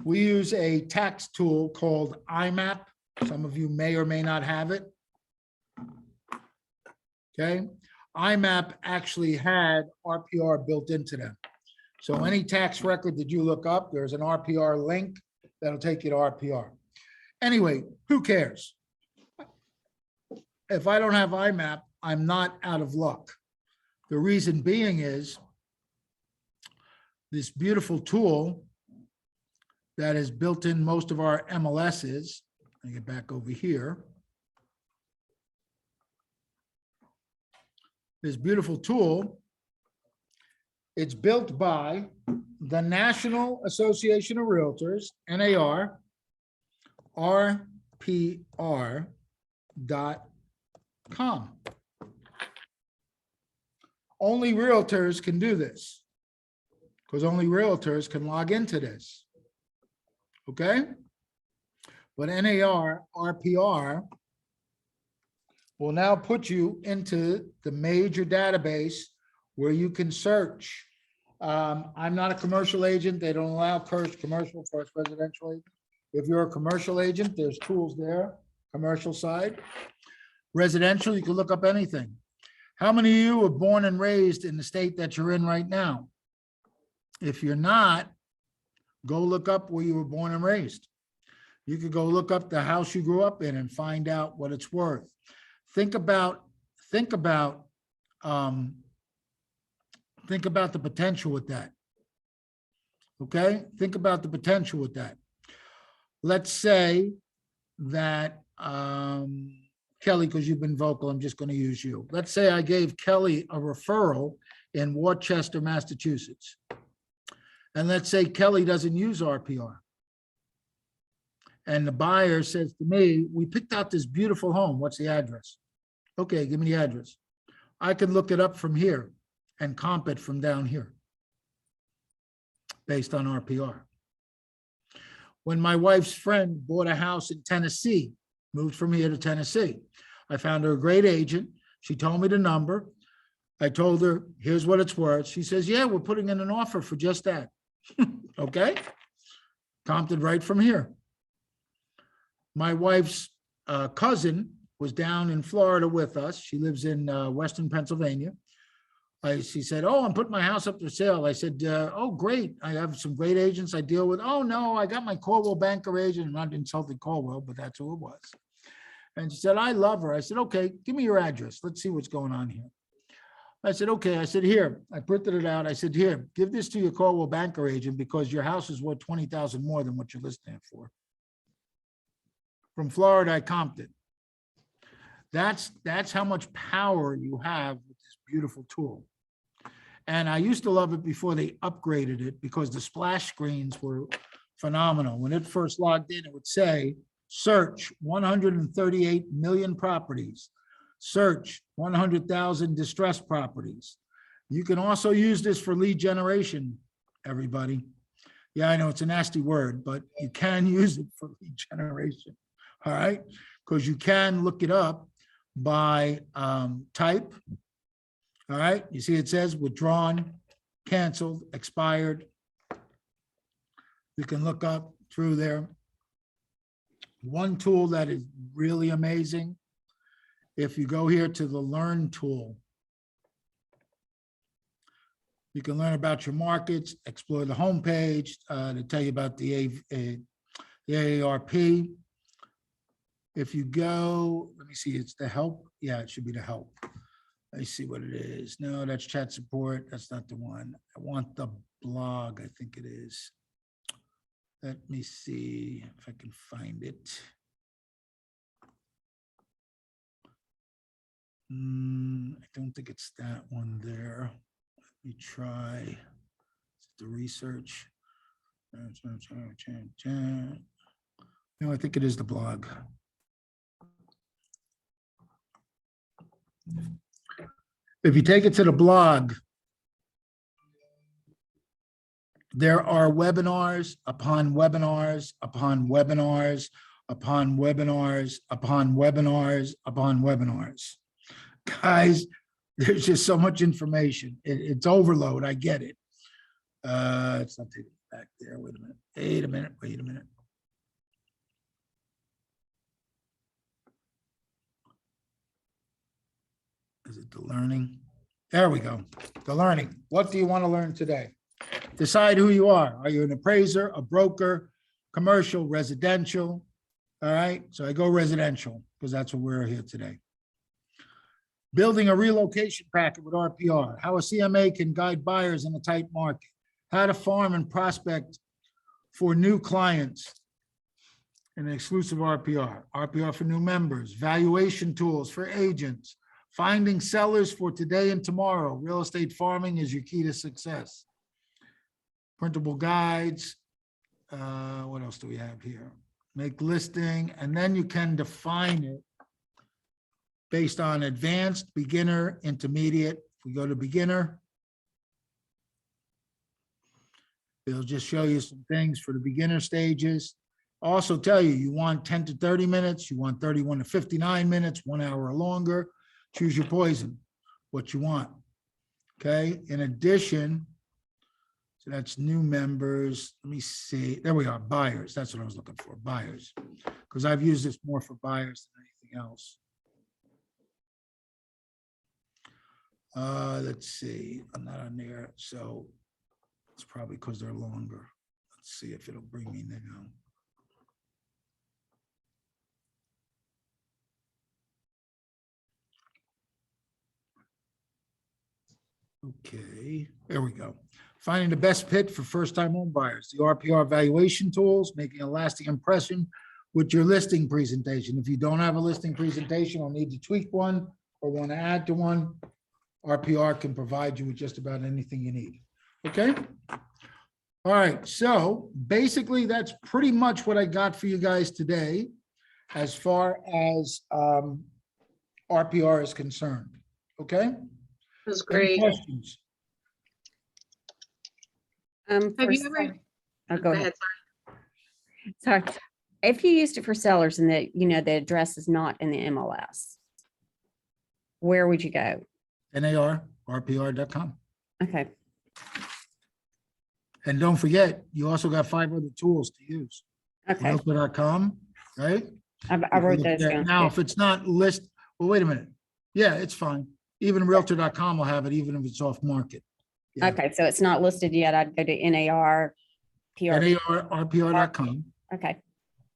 We use a tax tool called IMAP. Some of you may or may not have it. Okay. IMAP actually had RPR built into them. So any tax record that you look up, there's an RPR link that'll take you to RPR. Anyway, who cares? If I don't have IMAP, I'm not out of luck. The reason being is this beautiful tool that is built in most of our MLSs. Let me get back over here. This beautiful tool, it's built by the National Association of Realtors, NAR, RPR.com. Only realtors can do this because only realtors can log into this. Okay? But NAR, RPR will now put you into the major database where you can search. I'm not a commercial agent. They don't allow commercial for us residential agent. If you're a commercial agent, there's tools there, commercial side. Residential, you can look up anything. How many of you were born and raised in the state that you're in right now? If you're not, go look up where you were born and raised. You could go look up the house you grew up in and find out what it's worth. Think about the potential with that. Okay, think about the potential with that. Let's say that Kelly, because you've been vocal, I'm just going to use you. Let's say I gave Kelly a referral in Worcester, Massachusetts. And let's say Kelly doesn't use RPR. And the buyer says to me, we picked out this beautiful home. What's the address? Okay, give me the address. I can look it up from here and comp it from down here based on RPR. When my wife's friend bought a house in Tennessee, moved from here to Tennessee, I found her a great agent. She told me the number. I told her, here's what it's worth. She says, yeah, we're putting in an offer for just that. Okay. Comped it right from here. My wife's cousin was down in Florida with us. She lives in Western Pennsylvania. She said, oh, I'm putting my house up for sale. I said, oh, great. I have some great agents I deal with. Oh, no, I got my Corwell banker agent. I'm not insulting Corwell, but that's who it was. And she said, I love her. I said, okay, give me your address. Let's see what's going on here. I said, okay. I said, here, I printed it out. I said, here, give this to your Corwell banker agent because your house is worth 20,000 more than what you're listing it for. From Florida, I comped it. That's how much power you have with this beautiful tool. And I used to love it before they upgraded it because the splash screens were phenomenal. When it first logged in, it would say, search 138 million properties, search 100,000 distressed properties. You can also use this for lead generation, everybody. Yeah, I know it's a nasty word, but you can use it for lead generation. All right, because you can look it up by type. All right, you see it says withdrawn, canceled, expired. You can look up through there. One tool that is really amazing, if you go here to the Learn tool, you can learn about your markets, explore the homepage to tell you about the AARP. If you go, let me see, it's the help. Yeah, it should be the help. I see what it is. No, that's chat support. That's not the one. I want the blog, I think it is. Let me see if I can find it. I don't think it's that one there. Let me try. Is it the research? No, I think it is the blog. If you take it to the blog, there are webinars upon webinars upon webinars upon webinars upon webinars upon webinars. Guys, there's just so much information. It's overload. I get it. It's not taking it back there. Wait a minute. Wait a minute. Wait a minute. Is it the learning? There we go. The learning. What do you want to learn today? Decide who you are. Are you an appraiser, a broker, commercial, residential? All right. So I go residential because that's what we're here today. Building a relocation packet with RPR. How a CMA can guide buyers in a tight market. How to farm and prospect for new clients in an exclusive RPR. RPR for new members. Valuation tools for agents. Finding sellers for today and tomorrow. Real estate farming is your key to success. Printable guides. What else do we have here? Make listing, and then you can define it based on advanced, beginner, intermediate. If we go to beginner, it'll just show you some things for the beginner stages. Also tell you, you want 10 to 30 minutes, you want 31 to 59 minutes, 1 hour or longer. Choose your poison, what you want. Okay, in addition, so that's new members. Let me see. There we are, buyers. That's what I was looking for, buyers. Because I've used this more for buyers than anything else. Let's see. I'm not on there, so it's probably because they're longer. Let's see if it'll bring me now. Okay, there we go. Finding the best fit for first-time home buyers. The RPR valuation tools, making a lasting impression with your listing presentation. If you don't have a listing presentation or need to tweak one or want to add to one, RPR can provide you with just about anything you need. Okay? All right, so basically that's pretty much what I got for you guys today as far as RPR is concerned. Okay? That's Any great. questions? Have for you ever? sell- Oh, Go go ahead. ahead. Sorry. If you used it for sellers and the, the address is not in the MLS, where would you go? NAR, RPR.com. Okay. And don't forget, you also got 5 other tools to use. Okay. Realtor.com, right? I wrote those down. Now, if it's not well, wait a minute. Yeah, it's fine. Even Realtor.com will have it, even if it's off market. Yeah. Okay, so it's not listed yet. I'd go to NAR, PR. NARRPR.com. Okay.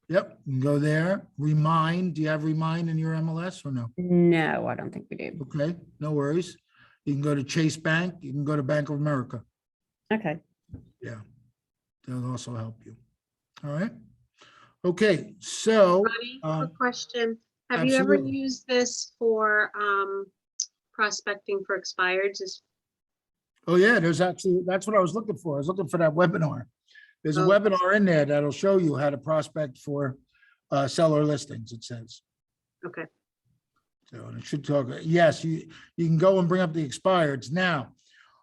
Yep, you can go there. Remine, do you have Remine in your MLS or no? No, I don't think we do. Okay, no worries. You can go to Chase Bank, you can go to Bank of America. Okay. Yeah, they'll also help you. All right. Okay, so. Ronnie, quick question. Have you ever absolutely. used this for prospecting for expireds? Oh, yeah, there's actually, that's what I was looking for. I was looking for that webinar. There's a Oh. webinar in there that'll show you how to prospect for seller listings, it says. Okay. So and it should talk, yes, you can go and bring up the expireds. Now,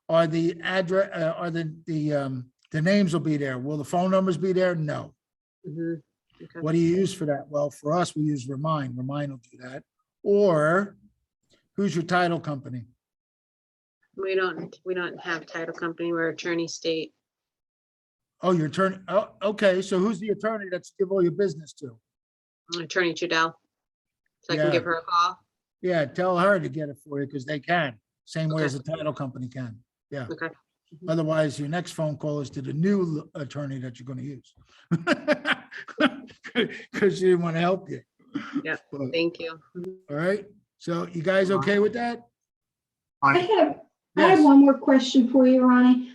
are the address, are the names will be there? Will the phone numbers be there? No. Mhm. Okay. What do you use for that? Well, for us, we use Remine. Remine will do that. Or who's your title company? We don't have title company. We're attorney state. Oh, your attorney. Oh, okay. So who's the attorney that's give all your business to? Attorney Trudell. So I Yeah. can give her a call. Yeah, tell her to get it for you because they can. Same way as the title company can. Yeah. Okay. Otherwise, your next phone call is to the new attorney that you're going to use. Because she didn't want to help you. Yeah. But, Thank you. all right. So you guys okay with that? I have Yes. one more question for you, Ronnie.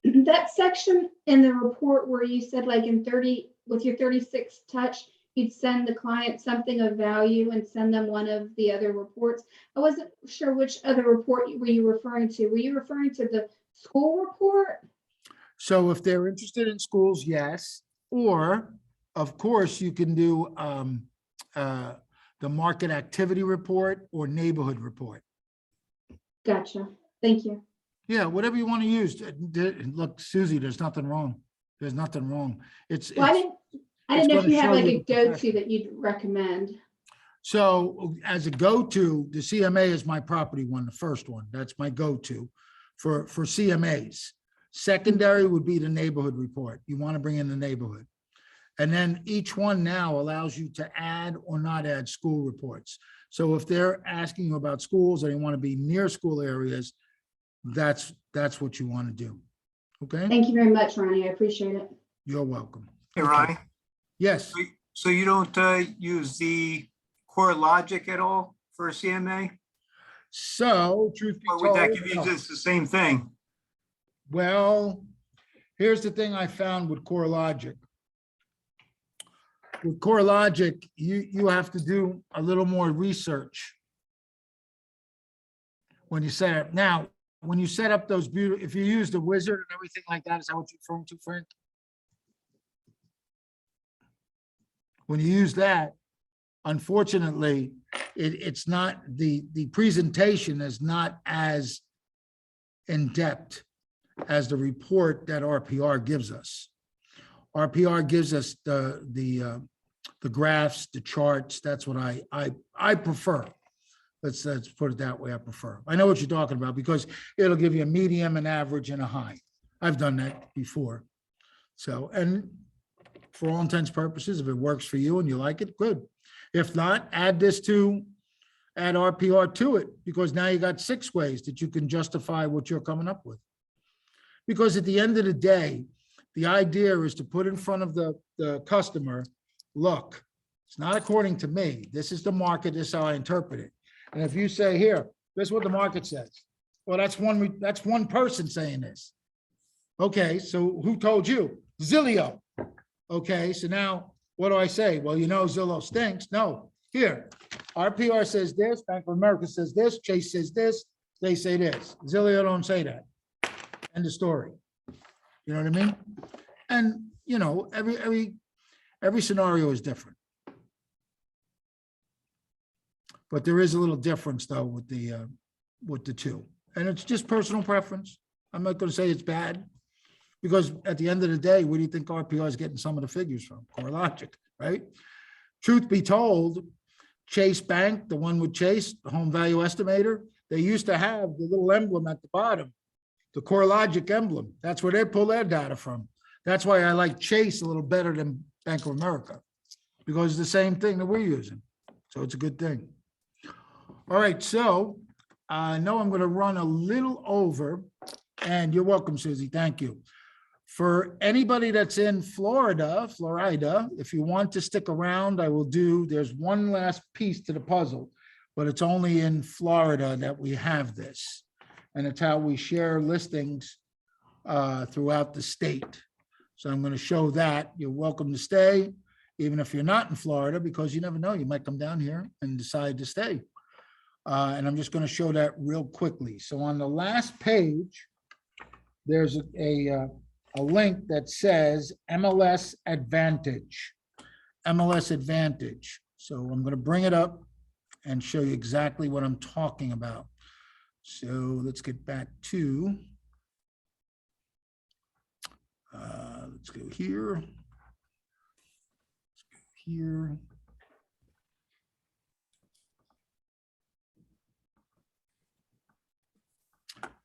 That section in the report where you said like in 30, with your 36 touch, you'd send the client something of value and send them one of the other reports. I wasn't sure which other report were you referring to. Were you referring to the school report? So if they're interested in schools, yes. Or, of course, you can do the market activity report or neighborhood report. Gotcha. Thank you. Yeah, whatever you want to use. Look, Susie, there's nothing wrong. There's nothing wrong. Well, I didn't know if gonna you have show like you a the go-to profession. that you'd recommend. So as a go-to, the CMA is my property one, the first one. That's my go-to for CMAs. Secondary would be the neighborhood report. You want to bring in the neighborhood. And then each one now allows you to add or not add school reports. So if they're asking you about schools and you want to be near school areas, that's what you want to do. Okay? Thank you very much, Ronnie. I appreciate it. You're welcome. Hey, Okay. Ronnie, Yes. so you don't use the core logic at all for a CMA? So truth be Or would that told, give you no. just the same thing? Well, here's the thing I found with core logic. With core logic, you have to do a little more research when you set up. Now, when you set up those beautiful, if you use the wizard and everything like that, is that what you're referring to, Frank? When you use that, unfortunately, it's not, the presentation is not as in-depth as the report that RPR gives us. RPR gives us the graphs, the charts. That's what I prefer. Let's put it that way. I prefer. I know what you're talking about because it'll give you a medium, an average, and a high. I've done that before. So, and for all intents and purposes, if it works for you and you like it, good. If not, add RPR to it, because now you got 6 ways that you can justify what you're coming up with. Because at the end of the day, the idea is to put in front of the customer, look, it's not according to me. This is the market. This is how I interpret it. And if you say, here, this is what the market says. Well, that's one person saying this. Okay, so who told you? Zillow. Okay, so now what do I say? Well, you know, Zillow stinks. No, here, RPR says this, Bank of America says this, Chase says this, they say this. Zillow don't say that. End of story. You know what I mean? And, you know, every scenario is different. But there is a little difference though with the two. And it's just personal preference. I'm not going to say it's bad. Because at the end of the day, where do you think RPR is getting some of the figures from? CoreLogic, right? Truth be told, Chase Bank, the one with Chase, the home value estimator, they used to have the little emblem at the bottom, the CoreLogic emblem. That's where they pull their data from. That's why I like Chase a little better than Bank of America, because it's the same thing that we're using. So it's a good thing. All right, so I know I'm going to run a little over, and you're welcome, Susie. Thank you. For anybody that's in Florida, if you want to stick around, I will do, there's one last piece to the puzzle, but it's only in Florida that we have this. And it's how we share listings throughout the state. So I'm going to show that. You're welcome to stay, even if you're not in Florida, because you never know, you might come down here and decide to stay. And I'm just going to show that real quickly. So on the last page, there's a link that says MLS Advantage. MLS Advantage. So I'm going to bring it up and show you exactly what I'm talking about. So let's get back to, let's go here. Let's go here.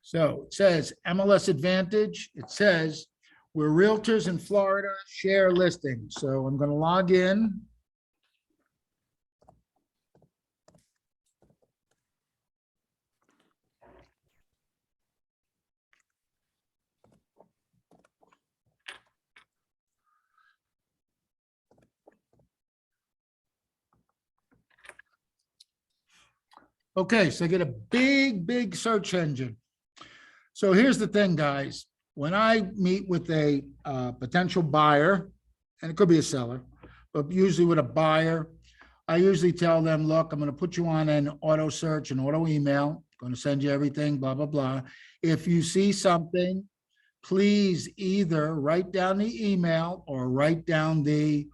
So it says MLS Advantage. It says where realtors in Florida share listings. So I'm going to log in. Okay, so I get a big search engine. So here's the thing, guys. When I meet with a potential buyer, and it could be a seller, but usually with a buyer, I usually tell them, look, I'm going to put you on an auto search, an auto email, going to send you everything, blah, blah, blah. If you see something, please either write down the email or write down the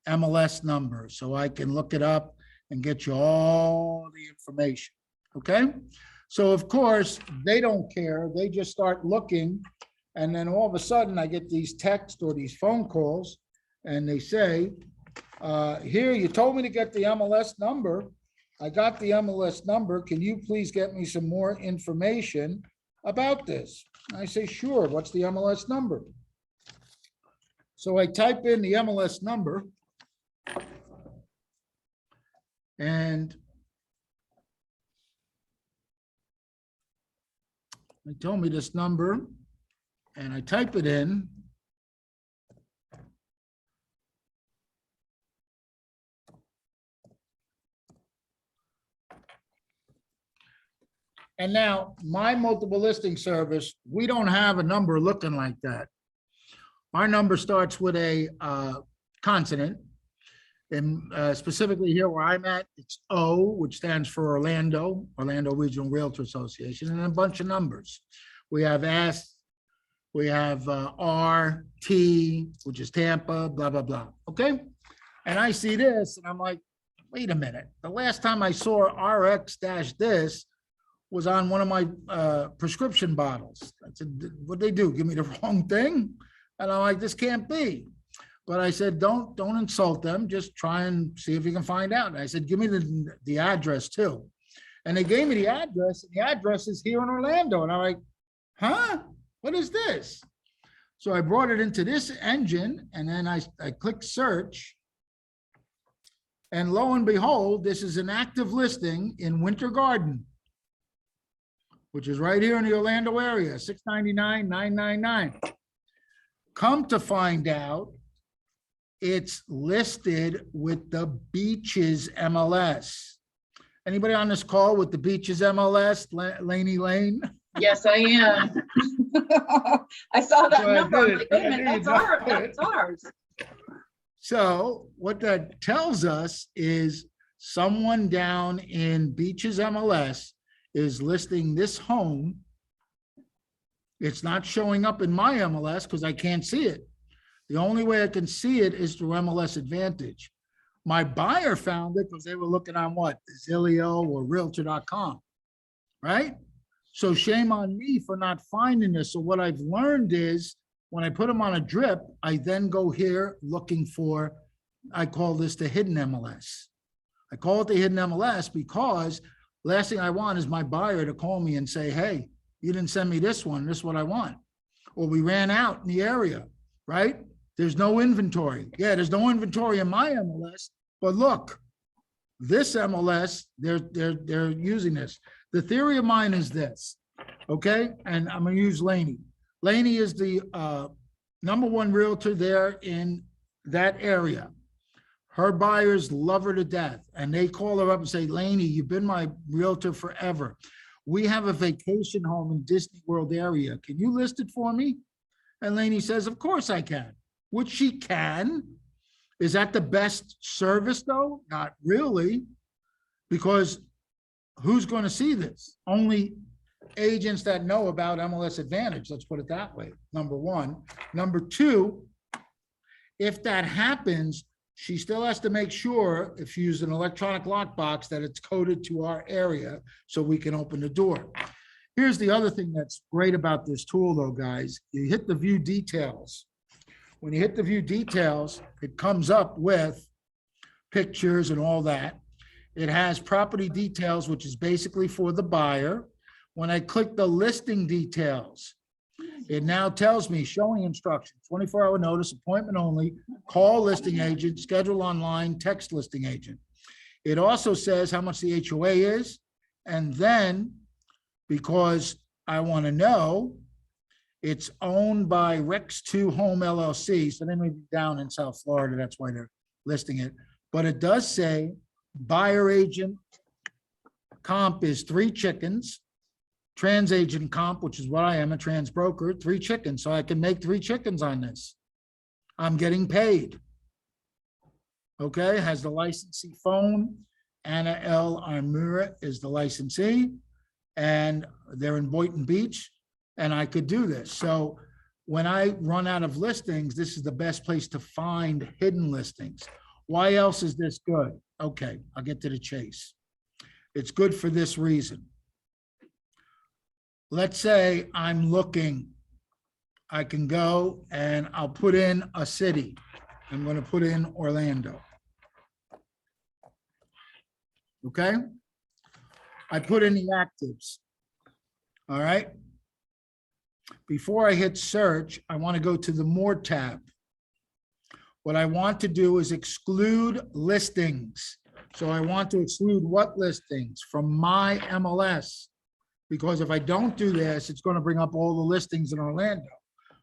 MLS number so I can look it up and get you all the information, okay? So of course, they don't care. They just start looking. And then all of a sudden I get these texts or these phone calls and they say, here, you told me to get the MLS number. I got the MLS number. Can you please get me some more information about this? I say, sure. What's the MLS number? So I type in the MLS number and they told me this number and I type it in. And now my multiple listing service, we don't have a number looking like that. Our number starts with a consonant. And specifically here where I'm at, it's O, which stands for Orlando Regional Realtor Association, and a bunch of numbers. We have S, we have R, T, which is Tampa, blah, blah, blah, okay? And I see this and I'm like, wait a minute. The last time I saw RX-this was on one of my prescription bottles. I said, what'd they do? Give me the wrong thing? And I'm like, this can't be. But I said, don't insult them. Just try and see if you can find out. And I said, give me the address too. And they gave me the address, and the address is here in Orlando. And I'm like, huh? What is this? So I brought it into this engine, and then I clicked search. And lo and behold, this is an active listing in Winter Garden, which is right here in the Orlando area, $699,999. Come to find out, it's listed with the Beaches MLS. Anybody on this call with the Beaches MLS, Laney Lane? Yes, I am. I saw that So I number. I'm did like, it. wait a minute, that's ours. So what that tells us is someone down in Beaches MLS is listing this home. It's not showing up in my MLS because I can't see it. The only way I can see it is through MLS Advantage. My buyer found it because they were looking on what? Zillow or Realtor.com, right? So shame on me for not finding this. So what I've learned is when I put them on a drip, I then go here looking for, I call this the hidden MLS. I call it the hidden MLS because last thing I want is my buyer to call me and say, hey, you didn't send me this one. This is what I want. Or we ran out in the area, right? There's no inventory. Yeah, there's no inventory in my MLS, but look, this MLS, they're using this. The theory of mine is this, okay? And I'm gonna use Laney. Laney is the #1 realtor there in that area. Her buyers love her to death. And they call her up and say, Laney, you've been my realtor forever. We have a vacation home in Disney World area. Can you list it for me? And Laney says, of course I can, which she can. Is that the best service though? Not really, because who's going to see this? Only agents that know about MLS Advantage. Let's put it that way. Number one. Number two, if that happens, she still has to make sure if you use an electronic lockbox that it's coded to our area so we can open the door. Here's the other thing that's great about this tool though, guys. You hit the view details. When you hit the view details, it comes up with pictures and all that. It has property details, which is basically for the buyer. When I click the listing details, it now tells me showing instructions, 24-hour notice, appointment only, call listing agent, schedule online, text listing agent. It also says how much the HOA is. And then because I want to know, it's owned by Rex 2 Home LLC. So they may be down in South Florida. That's why they're listing it. But it does say buyer agent comp is 3 chickens. Trans agent comp, which is what I am, a trans broker, 3 chickens. So I can make 3 chickens on this. I'm getting paid. Okay, has the licensee phone. Anna L. Armura is the licensee. And they're in Boynton Beach. And I could do this. So when I run out of listings, this is the best place to find hidden listings. Why else is this good? Okay, I'll get to the chase. It's good for this reason. Let's say I'm looking, I can go and I'll put in a city. I'm going to put in Orlando. Okay. I put in the actives. All right. Before I hit search, I want to go to the More tab. What I want to do is exclude listings. So I want to exclude what listings? From my MLS. Because if I don't do this, it's going to bring up all the listings in Orlando.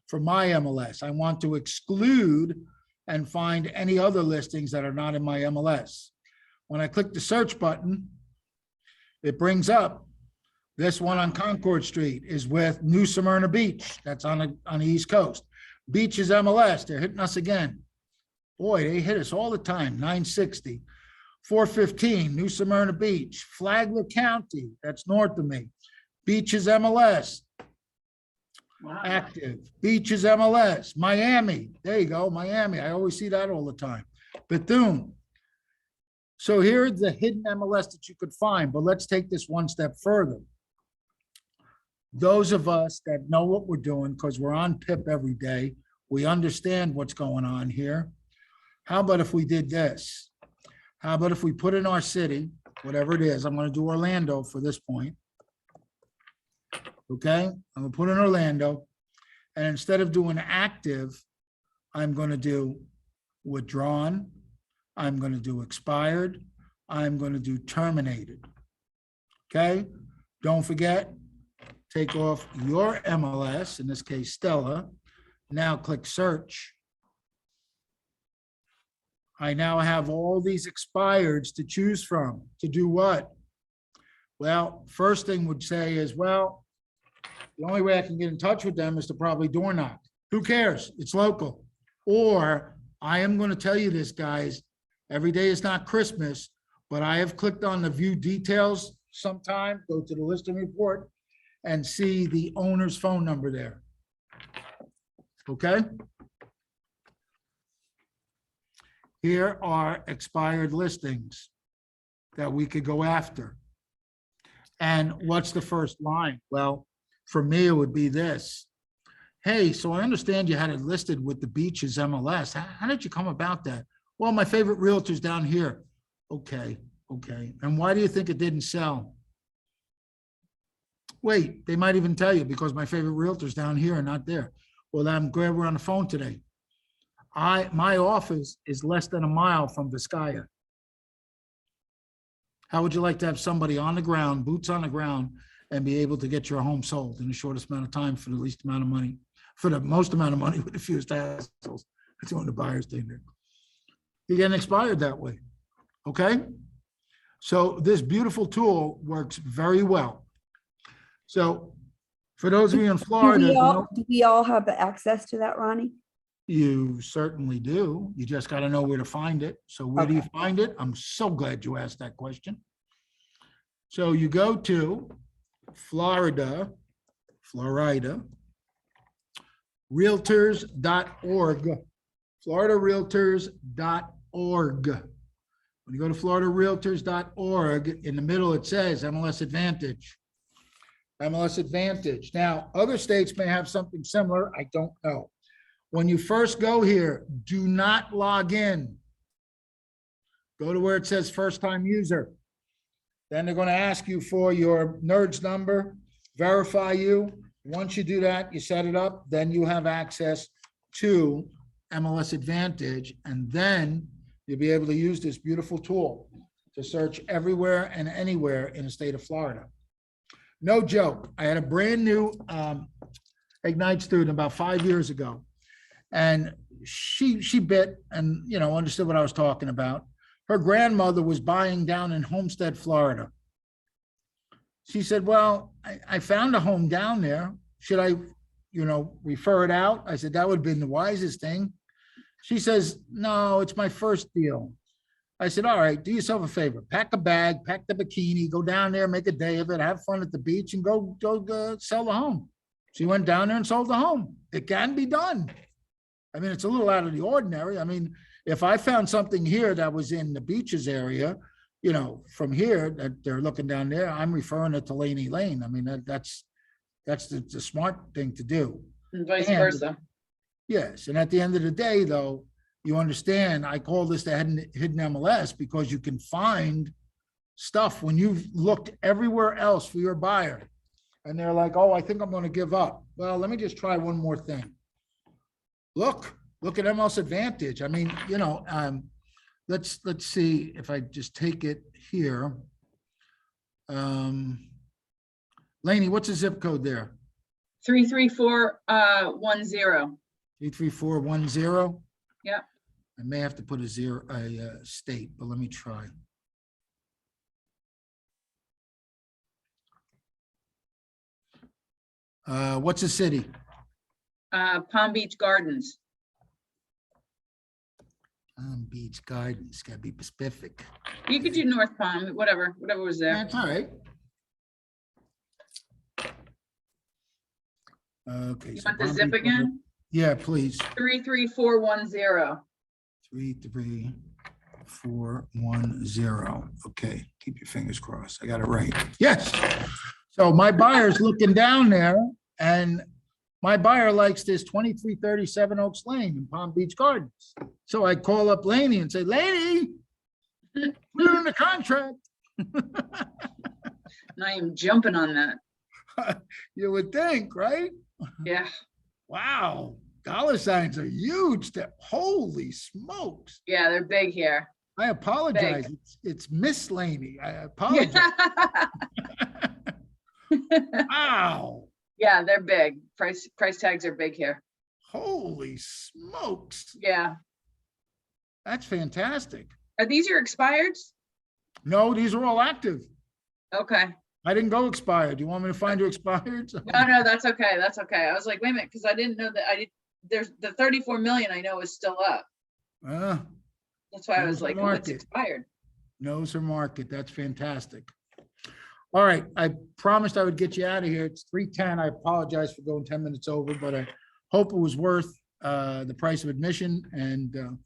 For my MLS, I want to exclude and find any other listings that are not in my MLS. When I click the search button, it brings up this one on Concord Street is with New Smyrna Beach. That's on the East Coast. Beaches MLS, they're hitting us again. Boy, they hit us all the time, 960. 415, New Smyrna Beach. Flagler County, that's north of me. Beaches MLS. Wow. Active. Beaches MLS. Miami. There you go, Miami. I always see that all the time. Bethune. So here's the hidden MLS that you could find, but let's take this one step further. Those of us that know what we're doing, because we're on PIP every day, we understand what's going on here. How about if we did this? How about if we put in our city, whatever it is, I'm going to do Orlando for this point. Okay, I'm going to put in Orlando, and instead of doing active, I'm going to do withdrawn. I'm going to do expired. I'm going to do terminated. Okay, don't forget, take off your MLS, in this case, Stella. Now click search. I now have all these expireds to choose from. To do what? Well, first thing would say is, well, the only way I can get in touch with them is to probably door knock. Who cares? It's local. Or I am going to tell you this, guys. Every day is not Christmas, but I have clicked on the view details sometime, go to the listing report and see the owner's phone number there. Okay? Here are expired listings that we could go after. And what's the first line? Well, for me, it would be this. Hey, so I understand you had it listed with the Beaches MLS. How did you come about that? Well, my favorite realtor's down here. Okay, okay. And why do you think it didn't sell? Wait, they might even tell you because my favorite realtor's down here and not there. Well, I'm glad we're on the phone today. My office is less than a mile from Vizcaya. How would you like to have somebody on the ground, boots on the ground, and be able to get your home sold in the shortest amount of time for the least amount of money, for the most amount of money with the fewest hassles? That's when the buyers thing there. You're getting expired that way. Okay? So this beautiful tool works very well. So for those of you in Florida, Do we all have access to that, Ronnie? you certainly do. You just got to know where to find it. So where do you Okay. find it? I'm so glad you asked that question. So you go to Florida, realtors.org, floridarealtors.org. When you go to floridarealtors.org, in the middle, it says MLS Advantage. MLS Advantage. Now, other states may have something similar. I don't know. When you first go here, do not log in. Go to where it says first time user. Then they're going to ask you for your NERDS number, verify you. Once you do that, you set it up, then you have access to MLS Advantage, and then you'll be able to use this beautiful tool to search everywhere and anywhere in the state of Florida. No joke. I had a brand new Ignite student about 5 years ago, and she bit and, you know, understood what I was talking about. Her grandmother was buying down in Homestead, Florida. She said, well, I found a home down there. Should I, you know, refer it out? I said, that would have been the wisest thing. She says, no, it's my first deal. I said, all right, do yourself a favor. Pack a bag, pack the bikini, go down there, make a day of it, have fun at the beach, and go sell the home. She went down there and sold the home. It can be done. I mean, it's a little out of the ordinary. I mean, if I found something here that was in the Beaches area, you know, from here that they're looking down there, I'm referring it to Laney Lane. I mean, that's the smart thing to do. And vice And- versa. Yes, and at the end of the day, though, you understand, I call this the hidden MLS because you can find stuff when you've looked everywhere else for your buyer. And they're like, oh, I think I'm going to give up. Well, let me just try one more thing. Look at MLS Advantage. I mean, you know, let's see if I just take it here. Laney, what's the zip code there? 33410. 33410? Yep. I may have to put a state, but let me try. What's the city? Palm Beach Gardens. Palm Beach Gardens, gotta be specific. You could do North Palm, whatever was there. That's all right. Okay. You so want the Palm zip Beach again? Yeah, please. 33410. 33410. Okay, keep your fingers crossed. I got it right. Yes. So my buyer's looking down there, and my buyer likes this 2337 Oaks Lane in Palm Beach Gardens. So I call up Laney and say, Laney, we're in the contract. And I am jumping on that. You would think, right? Yeah. Wow. Dollar signs are huge. Holy smokes. Yeah, they're big here. I apologize. It's Miss Laney. I apologize. Wow. Yeah, they're big. Price tags are big here. Holy smokes. Yeah. That's fantastic. Are these your expireds? No, these are all active. Okay. I didn't go expired. You want me to find you expired? No, that's okay. That's okay. I was like, wait a minute, because I didn't know that there's the 34 million I know is still up. That's why I was Knows like, the oh, it's market. expired. Knows her market. That's fantastic. All right, I promised I would get you out of here. It's 3:10. I apologize for going 10 minutes over, but I hope it was worth the price of admission and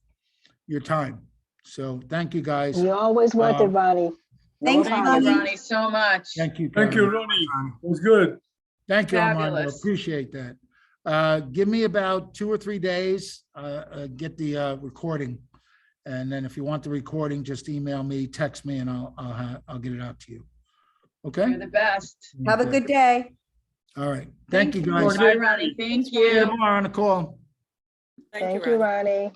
your time. So thank you, guys. You're always worth it, Ronnie. Thanks, Thank Ronnie. you, Ronnie, so much. Thank you. Thank you, Caroline. Ronnie. It was good. Thank you, Armando. Fabulous. Appreciate that. Give me about 2 or 3 days, get the recording. And then if you want the recording, just email me, text me, and I'll get it out to you. Okay? You're the best. Have a good day. All right. Thank you, guys. Bye, Ronnie. Thank See you you. tomorrow on the call. Thank you, Ronnie.